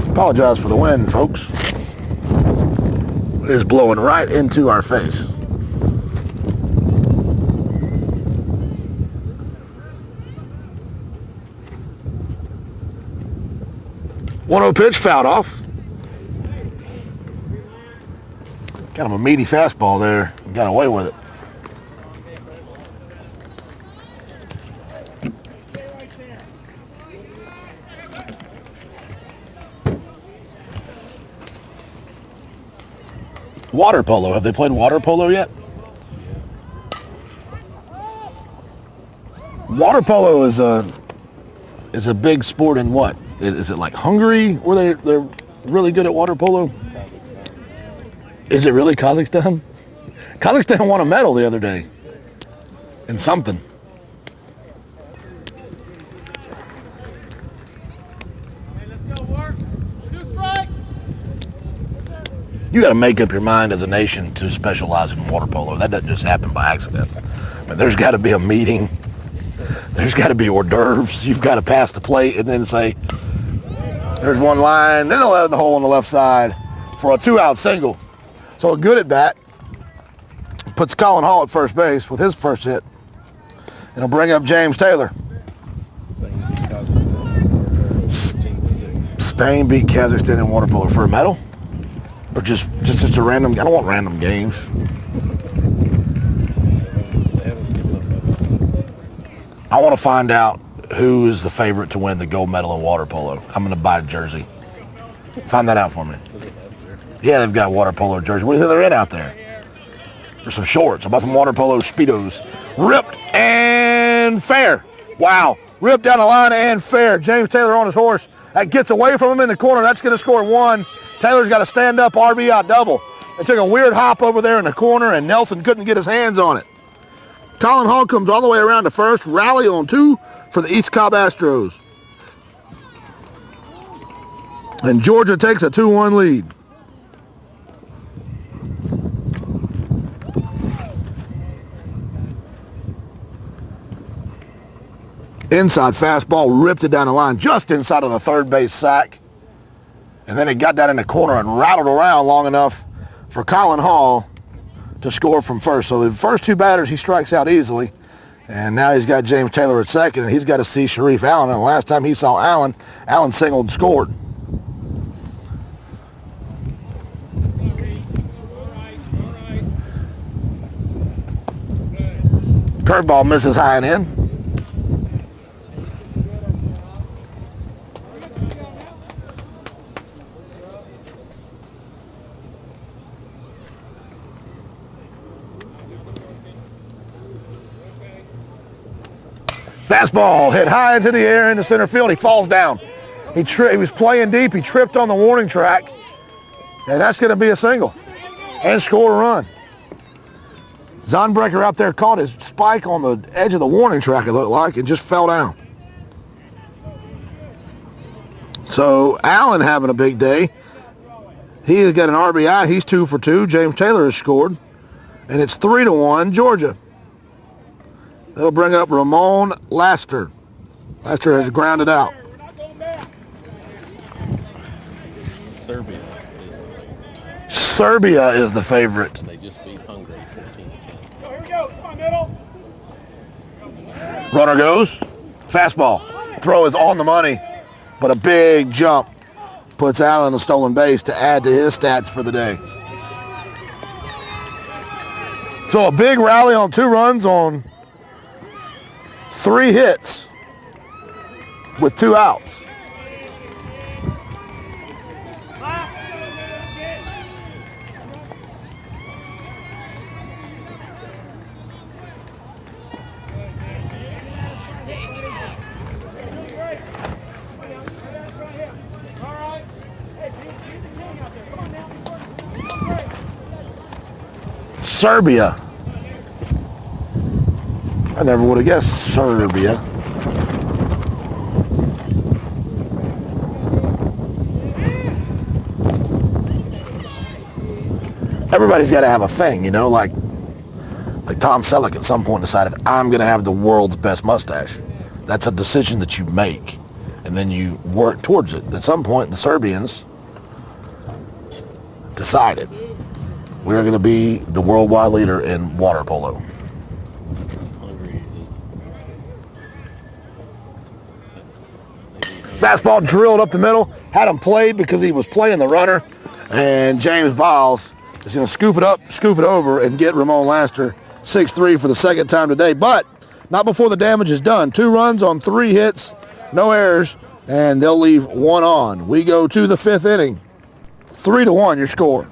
Apologize for the wind, folks. It is blowing right into our face. 1-0 pitch, fouled off. Kind of a meaty fastball there. Got away with it. Water polo. Have they played water polo yet? Water polo is a big sport in what? Is it like Hungary where they're really good at water polo? Kazakhstan. Is it really Kazakhstan? Kazakhstan won a medal the other day in something. You got to make up your mind as a nation to specialize in water polo. That doesn't just happen by accident. I mean, there's got to be a meeting. There's got to be hors d'oeuvres. You've got to pass the plate and then say, there's one line, then they'll have the hole on the left side for a 2-out single. So a good at bat puts Colin Hall at first base with his first hit. And he'll bring up James Taylor. Spain beat Kazakhstan in water polo for a medal? Or just a random, I don't want random games. I want to find out who is the favorite to win the gold medal in water polo. I'm going to buy a jersey. Find that out for me. Yeah, they've got water polo jerseys. What do you think they're in out there? There's some shorts. I bought some water polo Speedos. Ripped and fair. Wow. Ripped down the line and fair. James Taylor on his horse. That gets away from him in the corner. That's going to score 1. Taylor's got to stand up RBI double. It took a weird hop over there in the corner, and Nelson couldn't get his hands on it. Colin Hall comes all the way around to first. Rally on 2 for the East Cobb Astros. And Georgia takes a 2-1 lead. Inside fastball, ripped it down the line just inside of the third base sack. And then it got down in the corner and rattled around long enough for Colin Hall to score from first. So the first 2 batters, he strikes out easily. And now he's got James Taylor at second, and he's got to see Sharif Allen. And the last time he saw Allen, Allen singled and scored. Curveball misses high and in. Fastball hit high into the air into center field. He falls down. He was playing deep. He tripped on the warning track. And that's going to be a single. And score a run. Zonbreaker out there caught his spike on the edge of the warning track, it looked like, and just fell down. So Allen having a big day. He has got an RBI. He's 2 for 2. James Taylor has scored. And it's 3-1 Georgia. That'll bring up Ramon Laster. Laster has grounded out. Serbia is the favorite. Serbia is the favorite. They just beat Hungary 14-10. Here we go. Come on, middle. Runner goes. Fastball. Throw is on the money, but a big jump puts Allen a stolen base to add to his stats for the day. So a big rally on 2 runs on 3 hits with 2 outs. Serbia. I never would have guessed Serbia. Everybody's got to have a thing, you know, like Tom Selleck at some point decided, I'm going to have the world's best mustache. That's a decision that you make, and then you work towards it. At some point, the Serbians decided we're going to be the worldwide leader in water polo. Fastball drilled up the middle, had him played because he was playing the runner, and James Biles is going to scoop it up, scoop it over, and get Ramon Laster 6-3 for the second time today, but not before the damage is done. 2 runs on 3 hits, no errors, and they'll leave 1 on. We go to the 5th inning. 3-1 your score.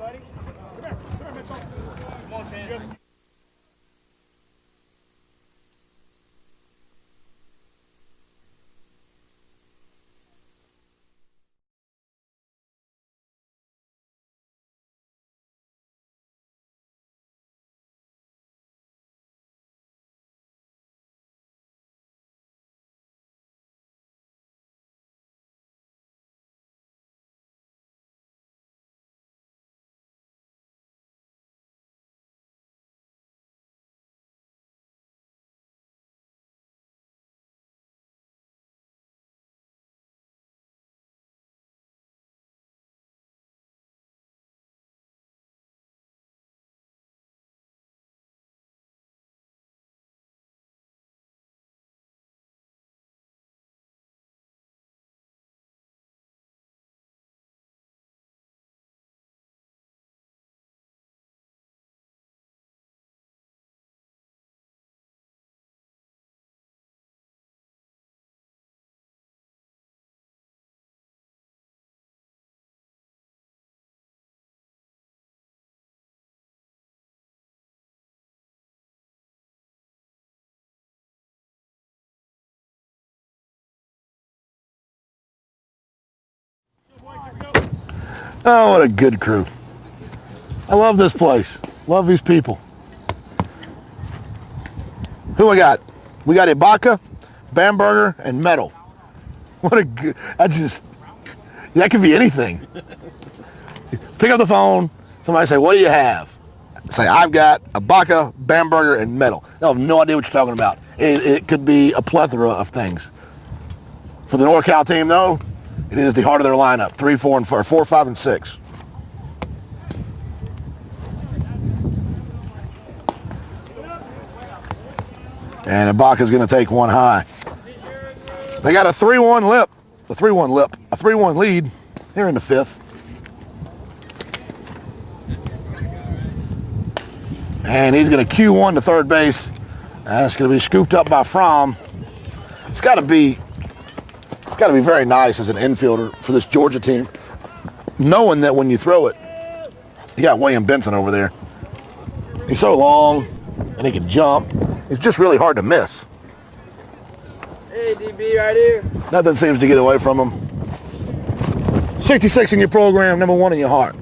Oh, what a good crew. I love this place. Love these people. Who we got? We got Ibaka, Bamberger, and Metal. What a good, that could be anything. Pick up the phone, somebody say, what do you have? Say, I've got Ibaka, Bamberger, and Metal. They'll have no idea what you're talking about. It could be a plethora of things. For the NorCal team, though, it is the heart of their lineup. 3, 4, and 4, 4, 5, and 6. And Ibaka's going to take one high. They got a 3-1 lead here in the 5th. And he's going to Q1 to third base. That's going to be scooped up by Fromm. It's got to be very nice as an infielder for this Georgia team, knowing that when you throw it, you got William Benson over there. He's so long, and he can jump. It's just really hard to miss. Hey, DB, right here. Nothing seems to get away from him. 66 in your program, number 1 in your heart.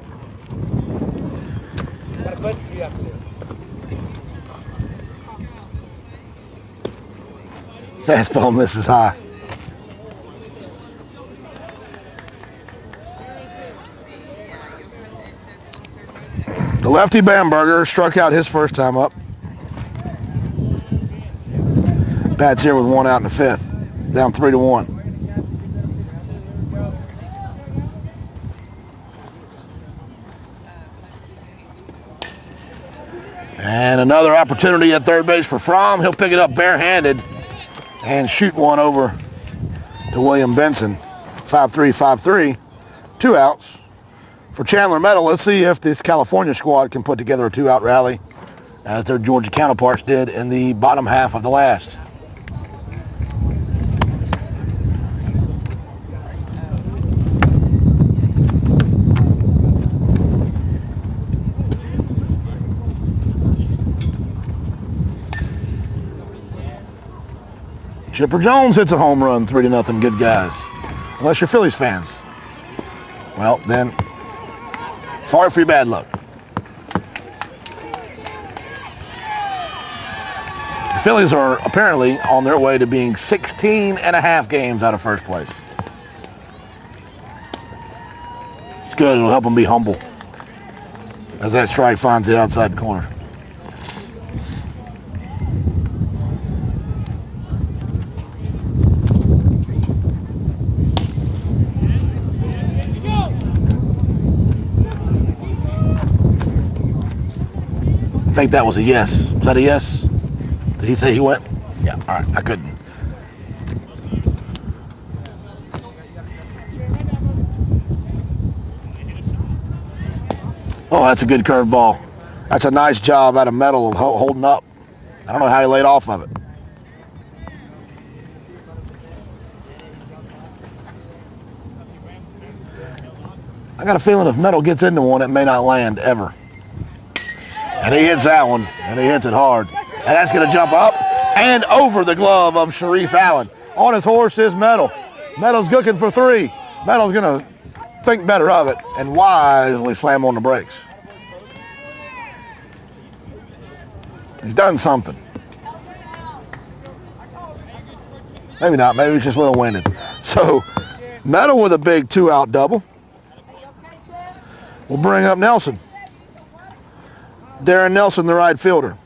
Got a question for you after this. Fastball misses high. The lefty Bamberger struck out his first time up. Bats here with 1 out in the 5th. Down 3-1. And another opportunity at third base for Fromm. He'll pick it up barehanded and shoot one over to William Benson. 5-3, 5-3. 2 outs for Chandler Metal. Let's see if this California squad can put together a 2-out rally as their Georgia counterparts did in the bottom half of the last. Chipper Jones hits a home run, 3-0, good guys. Unless you're Phillies fans. Well, then, sorry for your bad luck. The Phillies are apparently on their way to being 16 and a half games out of first place. It's good, it'll help them be humble as that strike finds the outside corner. I think that was a yes. Was that a yes? Did he say he went? Yeah, all right, I couldn't. Oh, that's a good curveball. That's a nice job out of Metal of holding up. I don't know how he laid off of it. I got a feeling if Metal gets into one, it may not land ever. And he hits that one, and he hits it hard. And that's going to jump up and over the glove of Sharif Allen. On his horse is Metal. Metal's looking for 3. Metal's going to think better of it and wisely slam on the brakes. He's done something. Maybe not. Maybe he's just a little winded. So, Metal with a big 2-out double. We'll bring up Nelson. Darren Nelson, the right fielder.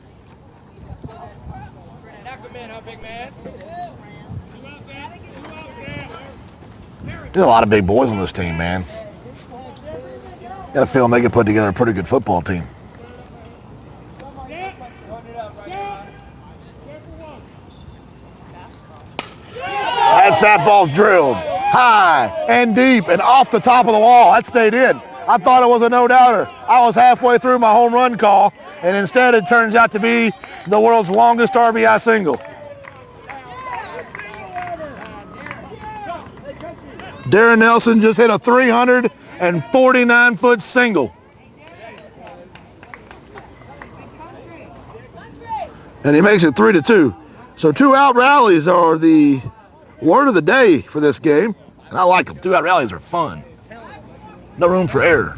There's a lot of big boys on this team, man. Got a feeling they could put together a pretty good football team. That fat ball's drilled high and deep and off the top of the wall. That stayed in. I thought it was a no-doubter. I was halfway through my home run call, and instead it turns out to be the world's longest RBI single. Darren Nelson just hit a 349-foot single. And he makes it 3-2. So 2-out rallies are the word of the day for this game, and I like them. 2-out rallies are fun. No room for error.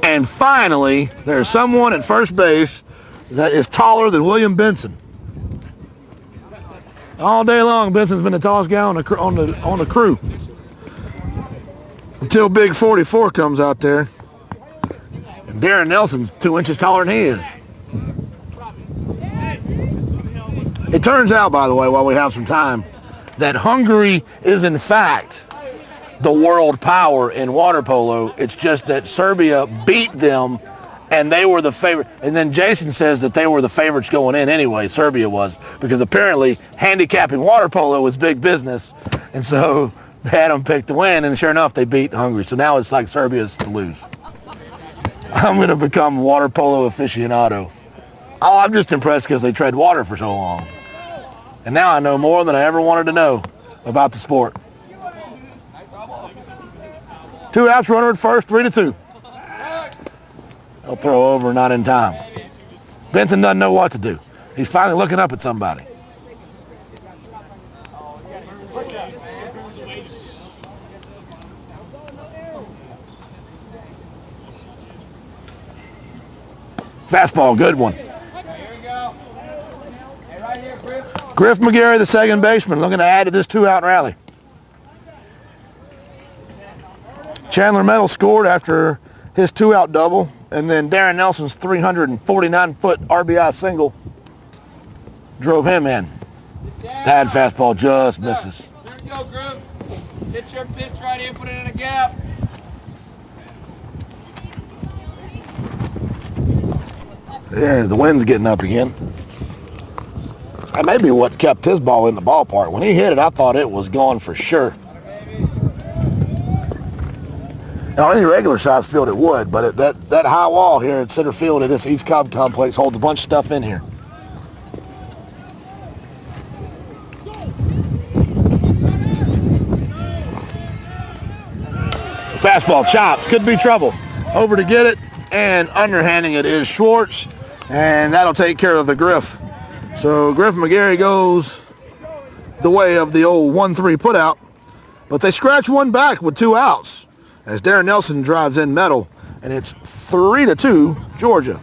And finally, there's someone at first base that is taller than William Benson. All day long, Benson's been the tallest guy on the crew. Until Big 44 comes out there. And Darren Nelson's 2 inches taller than he is. It turns out, by the way, while we have some time, that Hungary is in fact the world power in water polo. It's just that Serbia beat them and they were the favorite. And then Jason says that they were the favorites going in anyway, Serbia was, because apparently handicapping water polo was big business. And so they had them picked to win, and sure enough, they beat Hungary. So now it's like Serbia's to lose. I'm going to become a water polo aficionado. Oh, I'm just impressed because they tread water for so long. And now I know more than I ever wanted to know about the sport. 2 outs, runner at first, 3-2. They'll throw over, not in time. Benson doesn't know what to do. He's finally looking up at somebody. Fastball, good one. Griff McGarry, the second baseman, looking to add to this 2-out rally. Chandler Meadows scored after his 2-out double, and then Darren Nelson's 349-foot RBI single drove him in. That fastball just misses. There you go, Griff. Get your pitch right here, put it in a gap. Yeah, the wind's getting up again. That may be what kept his ball in the ballpark. When he hit it, I thought it was gone for sure. Now, on any regular size field it would, but that high wall here at center field at this East Cobb complex holds a bunch of stuff in here. Fastball chopped, could be trouble. Over to get it, and underhanding it is Schwartz, and that'll take care of the Griff. So Griff McGarry goes the way of the old 1-3 putout, but they scratch one back with 2 outs as Darren Nelson drives in Metal, and it's 3-2 Georgia.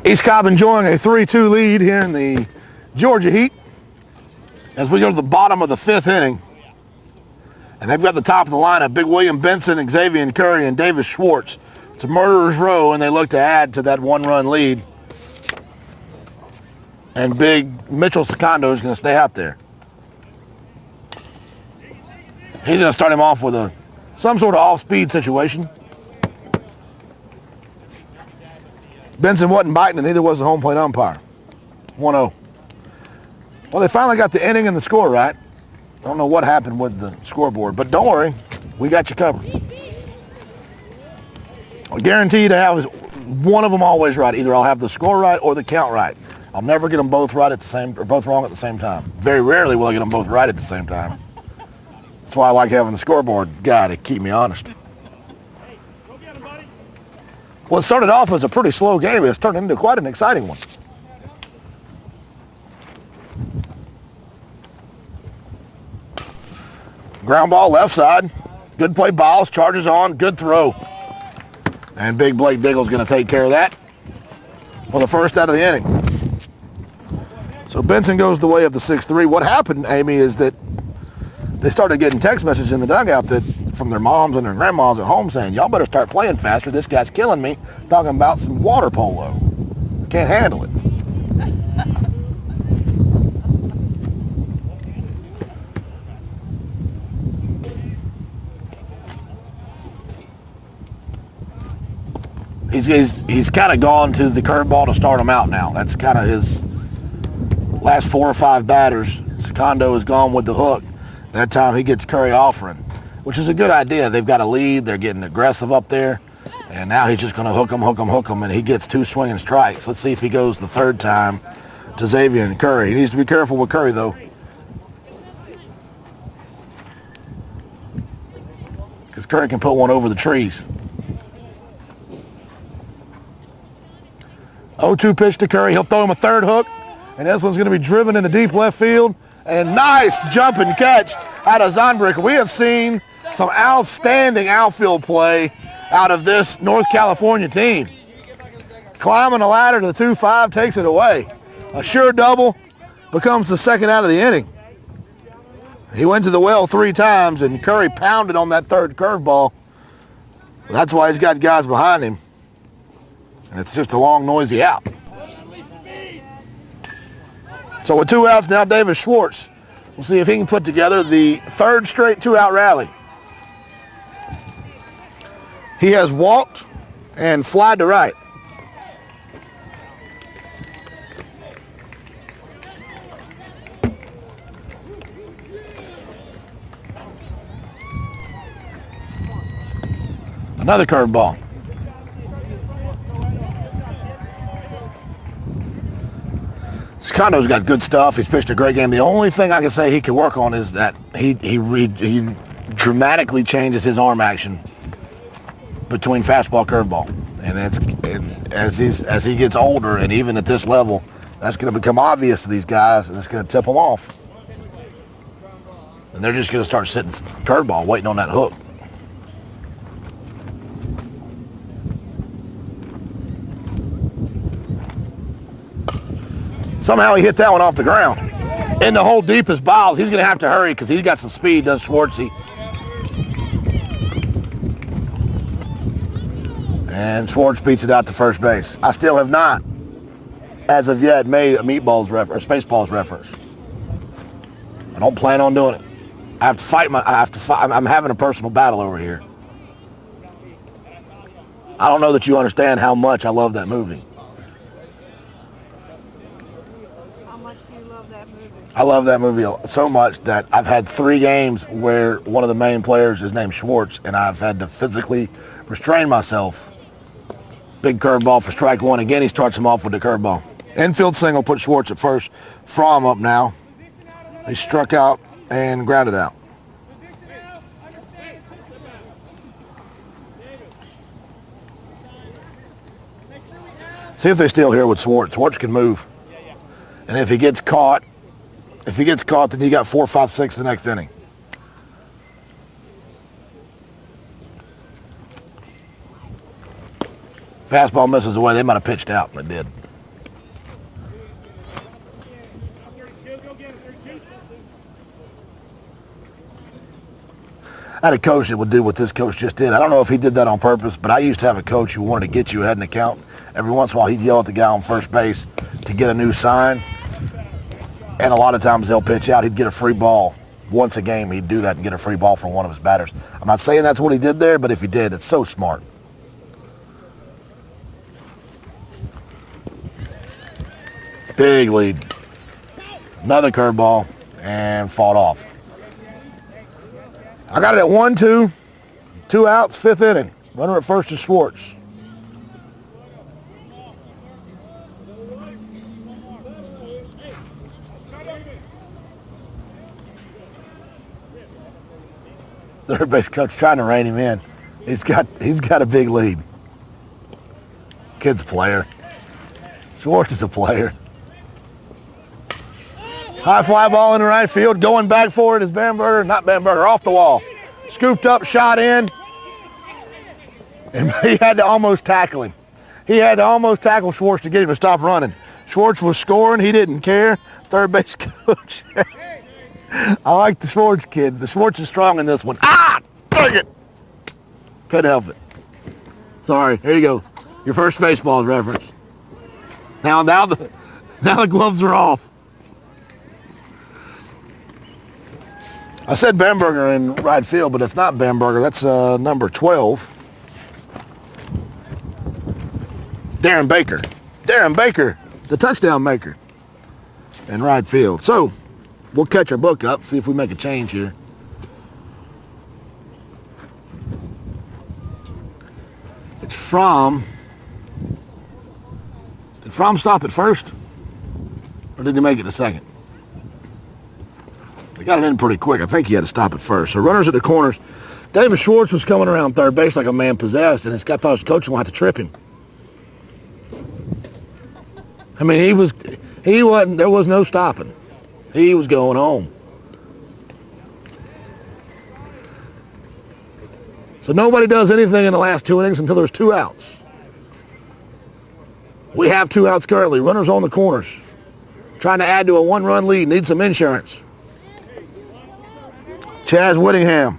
East Cobb enjoying a 3-2 lead here in the Georgia Heat as we go to the bottom of the 5th inning. And they've got the top of the lineup, Big William Benson, Xavier Curry, and Davis Schwartz. It's a murderer's row, and they look to add to that 1-run lead. And Big Mitchell Secondo is going to stay out there. He's going to start him off with some sort of off-speed situation. Benson wasn't biting, and neither was the home plate umpire. 1-0. Well, they finally got the inning and the score right. I don't know what happened with the scoreboard, but don't worry. We got you covered. I guarantee you to have one of them always right. Either I'll have the score right or the count right. I'll never get them both right at the same, or both wrong at the same time. Very rarely will I get them both right at the same time. That's why I like having the scoreboard guy to keep me honest. Well, it started off as a pretty slow game. It's turned into quite an exciting one. Ground ball left side. Good play, Biles. Charges on. Good throw. And big Blake Diggle's going to take care of that for the first out of the inning. So Benson goes the way of the 6-3. What happened, Amy, is that they started getting text messages in the dugout that from their moms and their grandmas at home saying, y'all better start playing faster. This guy's killing me. Talking about some water polo. Can't handle it. He's kind of gone to the curveball to start him out now. That's kind of his last 4 or 5 batters. Secondo is gone with the hook. That time he gets Curry offering, which is a good idea. They've got a lead. They're getting aggressive up there. And now he's just going to hook him, and he gets 2 swinging strikes. Let's see if he goes the third time to Xavier and Curry. He needs to be careful with Curry, though, because Curry can put one over the trees. 0-2 pitch to Curry. He'll throw him a third hook, and this one's going to be driven into deep left field. And nice jumping catch out of Zondrick. We have seen some outstanding outfield play out of this North California team. Climbing the ladder to the 2-5, takes it away. A sure double, becomes the second out of the inning. He went to the well 3 times, and Curry pounded on that third curveball. That's why he's got guys behind him. And it's just a long, noisy out. So with 2 outs, now Davis Schwartz. We'll see if he can put together the third straight 2-out rally. He has walked and flied to right. Another curveball. Secondo's got good stuff. He's pitched a great game. The only thing I can say he can work on is that he dramatically changes his arm action between fastball, curveball, and as he gets older, and even at this level, that's going to become obvious to these guys, and it's going to tip them off. And they're just going to start sitting curveball, waiting on that hook. Somehow he hit that one off the ground. In the hole deep is Biles. He's going to have to hurry because he's got some speed, does Schwartzy. And Schwartz beats it out to first base. I still have not, as of yet, made a Meatballs or Spaceballs reference. I don't plan on doing it. I have to fight I'm having a personal battle over here. I don't know that you understand how much I love that movie. I love that movie so much that I've had 3 games where one of the main players is named Schwartz, and I've had to physically restrain myself. Big curveball for strike 1. Again, he starts him off with the curveball. Infield single, put Schwartz at first. Fromm up now. He struck out and grounded out. See if they still here with Schwartz. Schwartz can move. And if he gets caught, then you got 4, 5, 6 the next inning. Fastball misses away. They might have pitched out, and they did. I had a coach that would do what this coach just did. I don't know if he did that on purpose, but I used to have a coach who wanted to get you ahead in the count. Every once in a while, he'd yell at the guy on first base to get a new sign. And a lot of times they'll pitch out. He'd get a free ball. Once a game, he'd do that and get a free ball from one of his batters. I'm not saying that's what he did there, but if he did, it's so smart. Big lead. Another curveball and fought off. I got it at 1-2. 2 outs, 5th inning. Runner at first is Schwartz. Third base coach trying to rein him in. He's got a big lead. Kid's a player. Schwartz is a player. High fly ball in the right field. Going back for it is not Bamberger, off the wall. Scooped up, shot in. And he had to almost tackle him. He had to almost tackle Schwartz to get him to stop running. Schwartz was scoring. He didn't care. Third base coach. I like the Schwartz kid. The Schwartz is strong in this one. Ah! Dang it! Couldn't help it. Sorry. Here you go. Your first baseball reference. Now the gloves are off. I said Bamberger in right field, but it's not Bamberger. That's number 12. Darren Baker. Darren Baker, the touchdown maker in right field. So, we'll catch our book up, see if we make a change here. It's Fromm. Did Fromm stop at first? Or did he make it to second? They got it in pretty quick. I think he had to stop at first. So runners at the corners. David Schwartz was coming around third base like a man possessed, and I thought his coach was going to have to trip him. I mean, there was no stopping. He was going home. So nobody does anything in the last 2 innings until there's 2 outs. We have 2 outs currently. Runners on the corners. Trying to add to a 1-run lead. Need some insurance. Chaz Whittingham.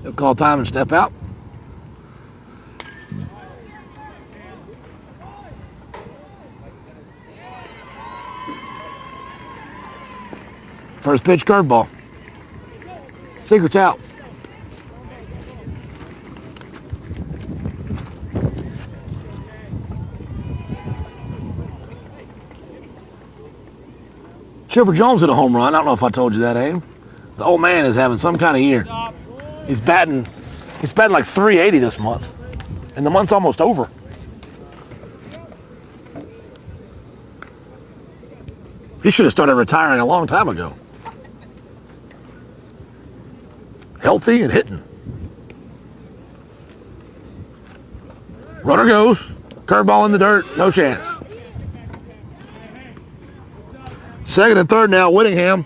He'll call time and step out. First pitch, curveball. Secret's out. Chipper Jones hit a home run. I don't know if I told you that, Abe. The old man is having some kind of year. He's batting like 380 this month. And the month's almost over. He should have started retiring a long time ago. Healthy and hitting. Runner goes. Curveball in the dirt. No chance. Second and third now, Whittingham.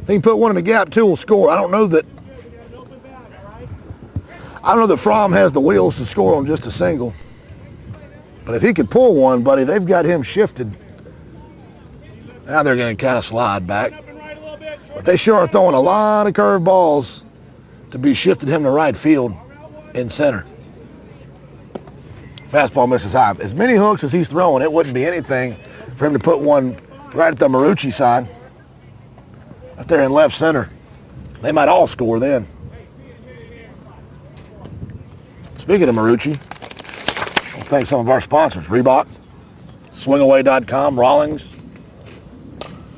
He can put one in the gap, too, will score. I don't know that Fromm has the wheels to score on just a single. But if he could pull one, buddy, they've got him shifted. Now they're going to kind of slide back. But they sure are throwing a lot of curved balls to be shifting him to right field in center. Fastball misses high. As many hooks as he's throwing, it wouldn't be anything for him to put one right at the Marucci sign. Up there in left center. They might all score then. Speaking of Marucci, I'll thank some of our sponsors. Reebok, swingaway.com, Rawlings.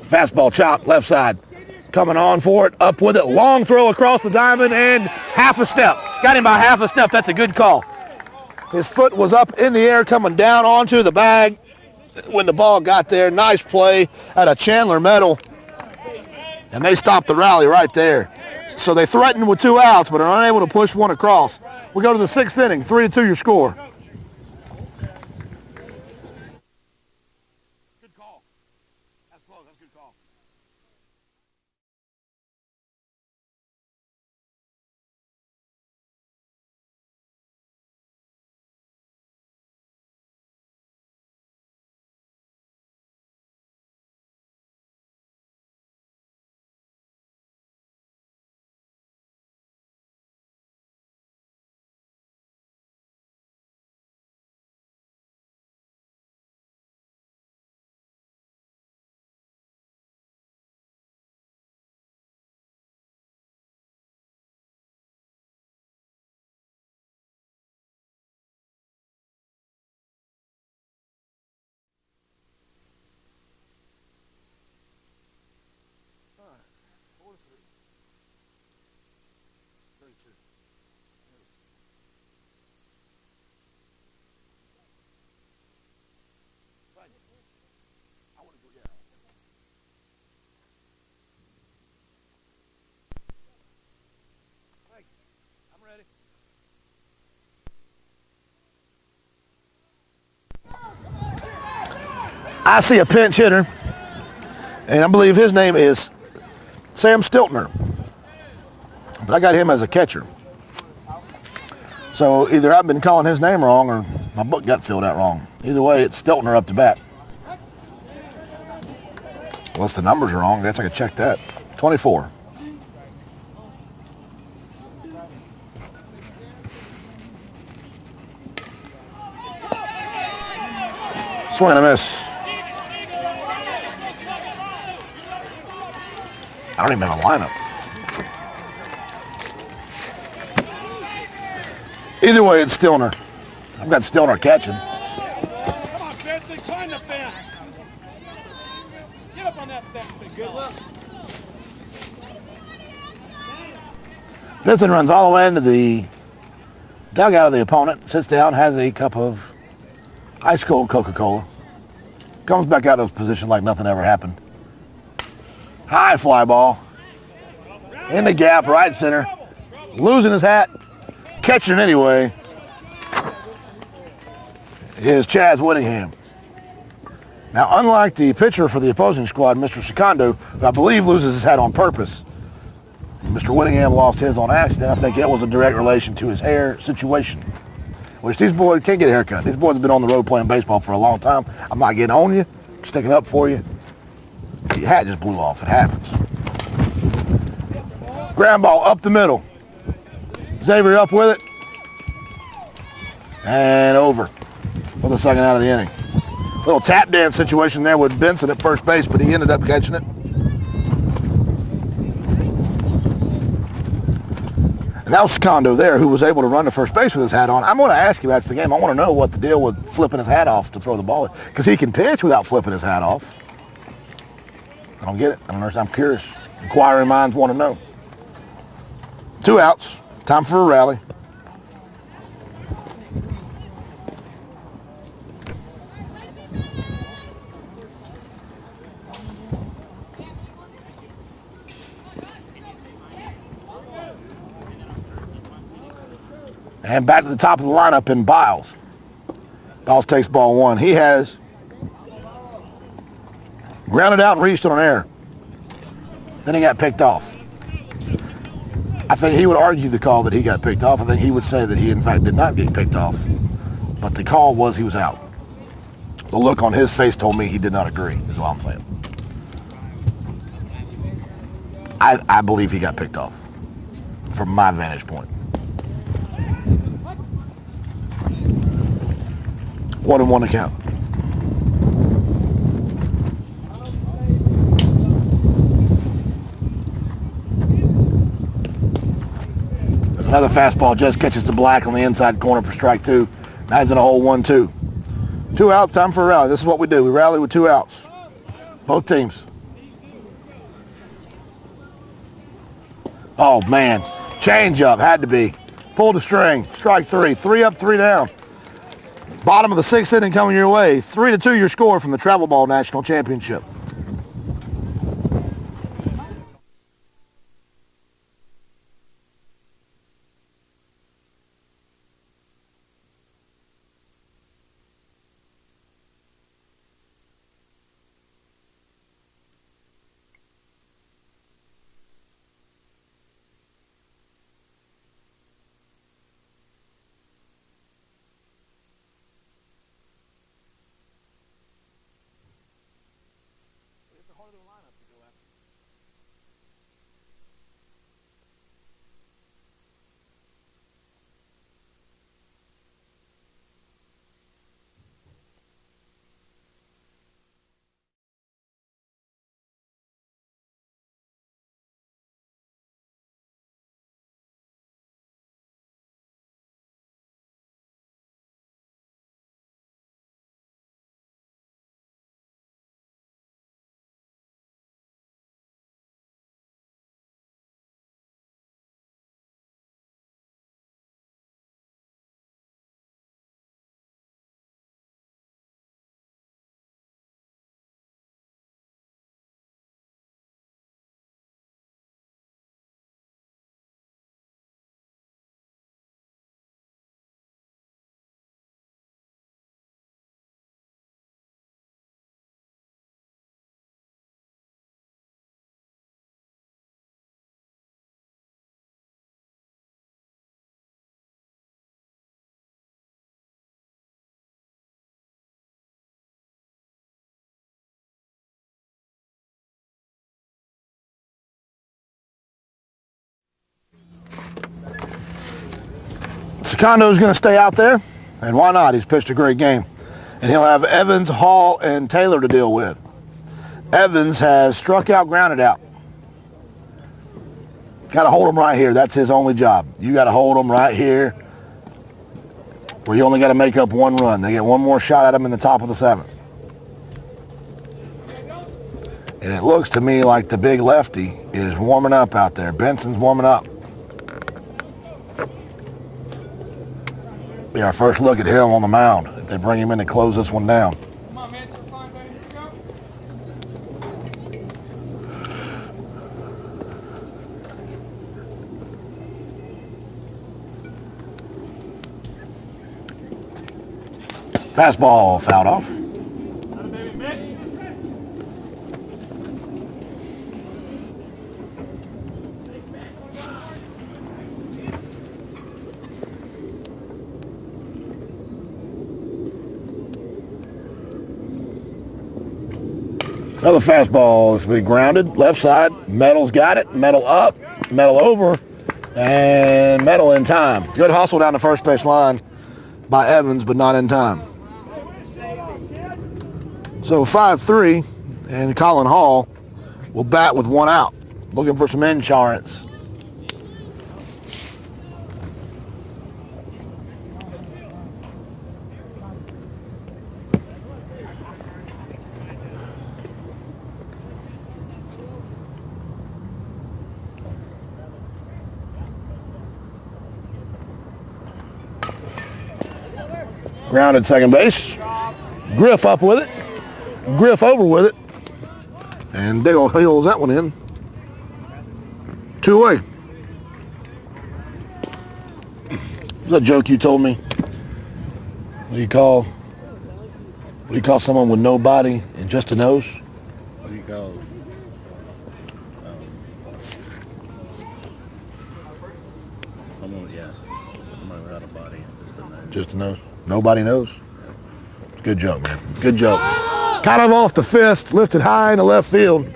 Fastball chop, left side. Coming on for it, up with it. Long throw across the diamond and half a step. Got him by half a step. That's a good call. His foot was up in the air coming down onto the bag when the ball got there. Nice play at a Chandler Metal. And they stopped the rally right there. So they threatened with 2 outs, but are unable to push one across. We go to the 6th inning, 3-2 your score. Good call. That's close. That's a good call. 32. Thank you. I want to go, yeah. Thank you. I'm ready. I see a pinch hitter, and I believe his name is Sam Stiltner. But I got him as a catcher. So either I've been calling his name wrong or my book got filled out wrong. Either way, it's Stiltner up to bat. Unless the numbers are wrong, I guess I could check that. 24. Swing and a miss. I don't even have a lineup. Either way, it's Stiltner. I've got Stiltner catching. Come on, Benson, climb the fence. Get up on that fence, big good look. Benson runs all the way into the dugout of the opponent, sits down, has a cup of ice cold Coca-Cola, comes back out of his position like nothing ever happened. High fly ball. In the gap, right center. Losing his hat. Catching it anyway is Chaz Whittingham. Now, unlike the pitcher for the opposing squad, Mr. Secondo, who I believe loses his hat on purpose, Mr. Whittingham lost his on accident. I think that was a direct relation to his hair situation, which these boys can't get a haircut. These boys have been on the road playing baseball for a long time. I'm not getting on you, sticking up for you. Your hat just blew off. It happens. Ground ball up the middle. Xavier up with it. And over for the second out of the inning. Little tap dance situation there with Benson at first base, but he ended up catching it. And that was Secondo there, who was able to run to first base with his hat on. I'm going to ask you after the game. I want to know what the deal with flipping his hat off to throw the ball, because he can pitch without flipping his hat off. I don't get it. I don't understand. I'm curious. Inquiring minds want to know. 2 outs. Time for a rally. And back to the top of the lineup in Biles. Biles takes ball 1. He has grounded out and reached on an error. Then he got picked off. I think he would argue the call that he got picked off. I think he would say that he, in fact, did not get picked off. But the call was he was out. The look on his face told me he did not agree, is what I'm saying. I believe he got picked off from my vantage point. 1-1 to count. Another fastball just catches the black on the inside corner for strike 2. Now he's in a hole 1-2. 2 outs, time for a rally. This is what we do. We rally with 2 outs. Both teams. Oh, man. Change up. Had to be. Pulled the string. Strike 3. 3 up, 3 down. Bottom of the 6th inning coming your way. 3-2 your score from the Travel Ball National Championship. Condo's going to stay out there, and why not? He's pitched a great game. And he'll have Evans, Hall, and Taylor to deal with. Evans has struck out, grounded out. Got to hold him right here. That's his only job. You got to hold him right here where you only got to make up one run. They get one more shot at him in the top of the 7th. And it looks to me like the big lefty is warming up out there. Benson's warming up. Be our first look at him on the mound if they bring him in to close this one down. Come on, man. You're fine, baby. Here we go. Fastball fouled off. Got it, baby, Mitch. Another fastball is to be grounded. Left side. Metal's got it. Metal up. Metal over. And Metal in time. Good hustle down the first base line by Evans, but not in time. So 5-3, and Colin Hall will bat with one out. Looking for some insurance. Grounded second base. Griff up with it. Griff over with it. And Diggle heels that one in. 2-away. Is that a joke you told me? What do you call someone with no body and just a nose? What do you call someone? Yeah, somebody without a body and just a nose. Just a nose. Nobody knows. Good joke, man. Good joke. Kind of off the fist, lifted high in the left field.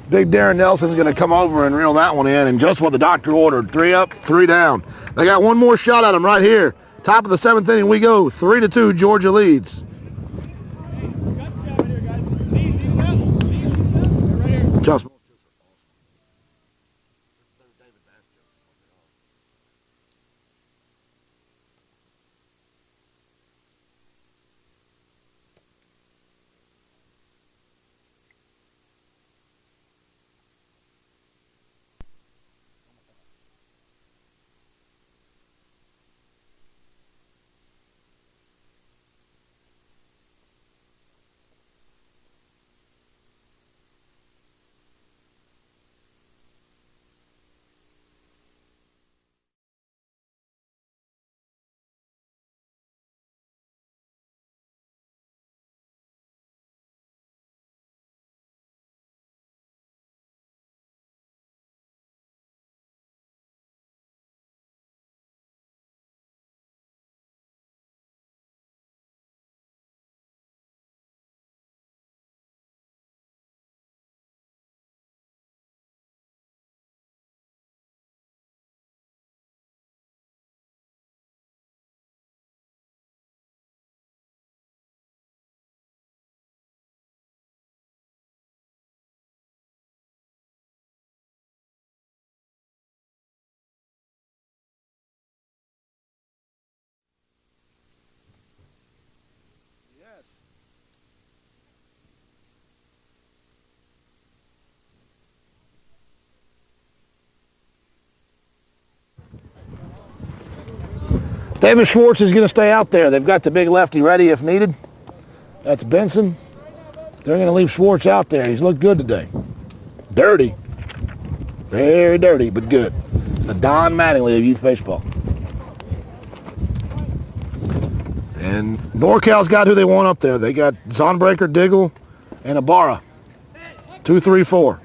Big Darren Nelson's going to come over and reel that one in, and just what the doctor ordered. 3 up, 3 down. They got one more shot at him right here. Top of the 7th inning we go. 3-2, Georgia leads. Just David Schwartz is going to stay out there. They've got the big lefty ready if needed. That's Benson. They're going to leave Schwartz out there. He's looked good today. Dirty. Very dirty, but good. It's the Don Mattingly of youth baseball. And NorCal's got who they want up there. They got Zonbreaker, Diggle, and Ibarra. 2, 3, 4.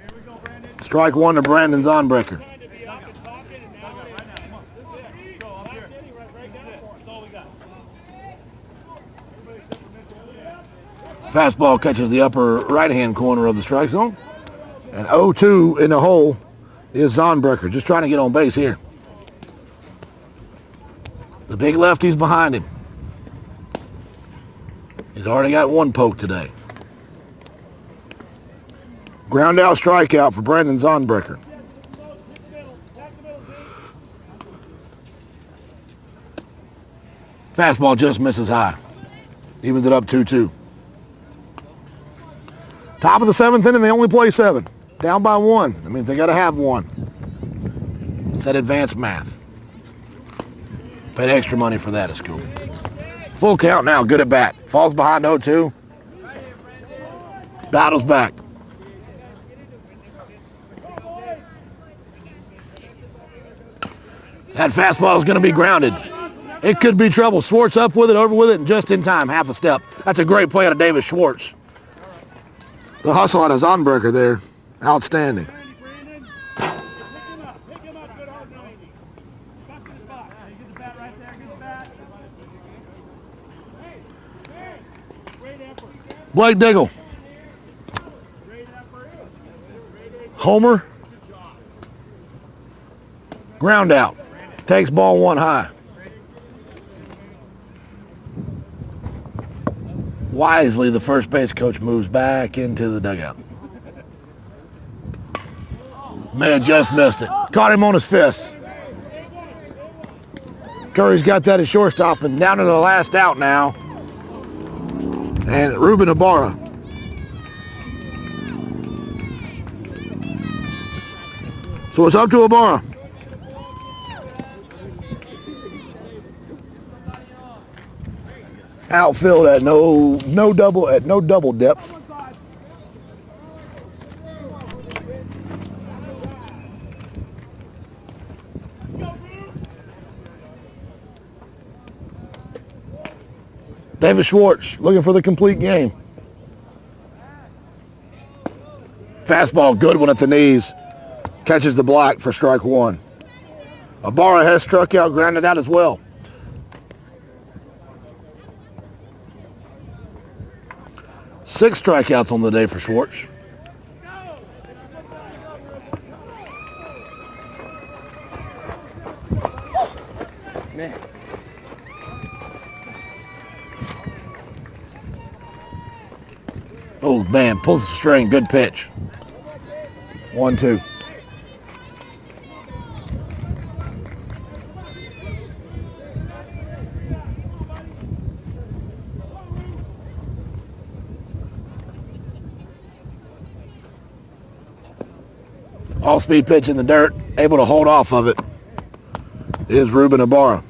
Strike one to Brandon Zonbreaker. Fastball catches the upper right-hand corner of the strike zone. And 0-2 in the hole is Zonbreaker, just trying to get on base here. The big lefty's behind him. He's already got one poke today. Ground out strikeout for Brandon Zonbrecker. Fastball just misses high. Evens it up 2-2. Top of the 7th inning, they only play 7. Down by 1. That means they got to have 1. It's that advanced math. Paid extra money for that at school. Full count now, good at bat. Falls behind 0-2. Battles back. That fastball is going to be grounded. It could be trouble. Schwartz up with it, over with it, and just in time, half a step. That's a great play out of Davis Schwartz. The hustle out of Zonbrecker there, outstanding. Pick him up, good hard 90. Bust in his box. Get the bat right there, get the bat. Hey, great effort. Blake Diggle. Great effort. Homer. Ground out. Takes ball 1 high. Wisely, the first base coach moves back into the dugout. May have just missed it. Caught him on his fist. Curry's got that at shortstop and down to the last out now. And Ruben Ibarra. So it's up to Ibarra. Outfield at no double depth. Davis Schwartz looking for the complete game. Fastball, good one at the knees. Catches the block for strike 1. Ibarra has struck out, grounded out as well. Six strikeouts on the day for Schwartz. Oh man, pulls the string, good pitch. 1-2. All-speed pitch in the dirt, able to hold off of it, is Ruben Ibarra.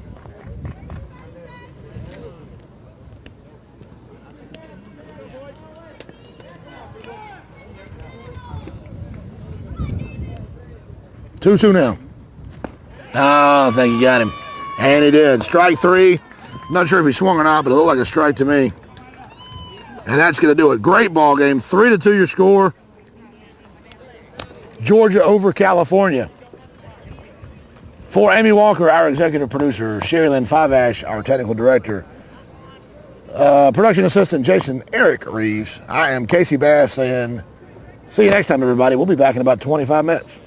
Two now. Oh, I think he got him. And he did. Strike 3. Not sure if he swung or not, but it looked like a strike to me. And that's going to do it. Great ball game. 3-2 your score. Georgia over California. For Amy Walker, our executive producer, Sherry Lynn Fivash, our technical director, production assistant Jason Eric Reeves, I am Casey Bass saying, see you next time, everybody. We'll be back in about 25 minutes.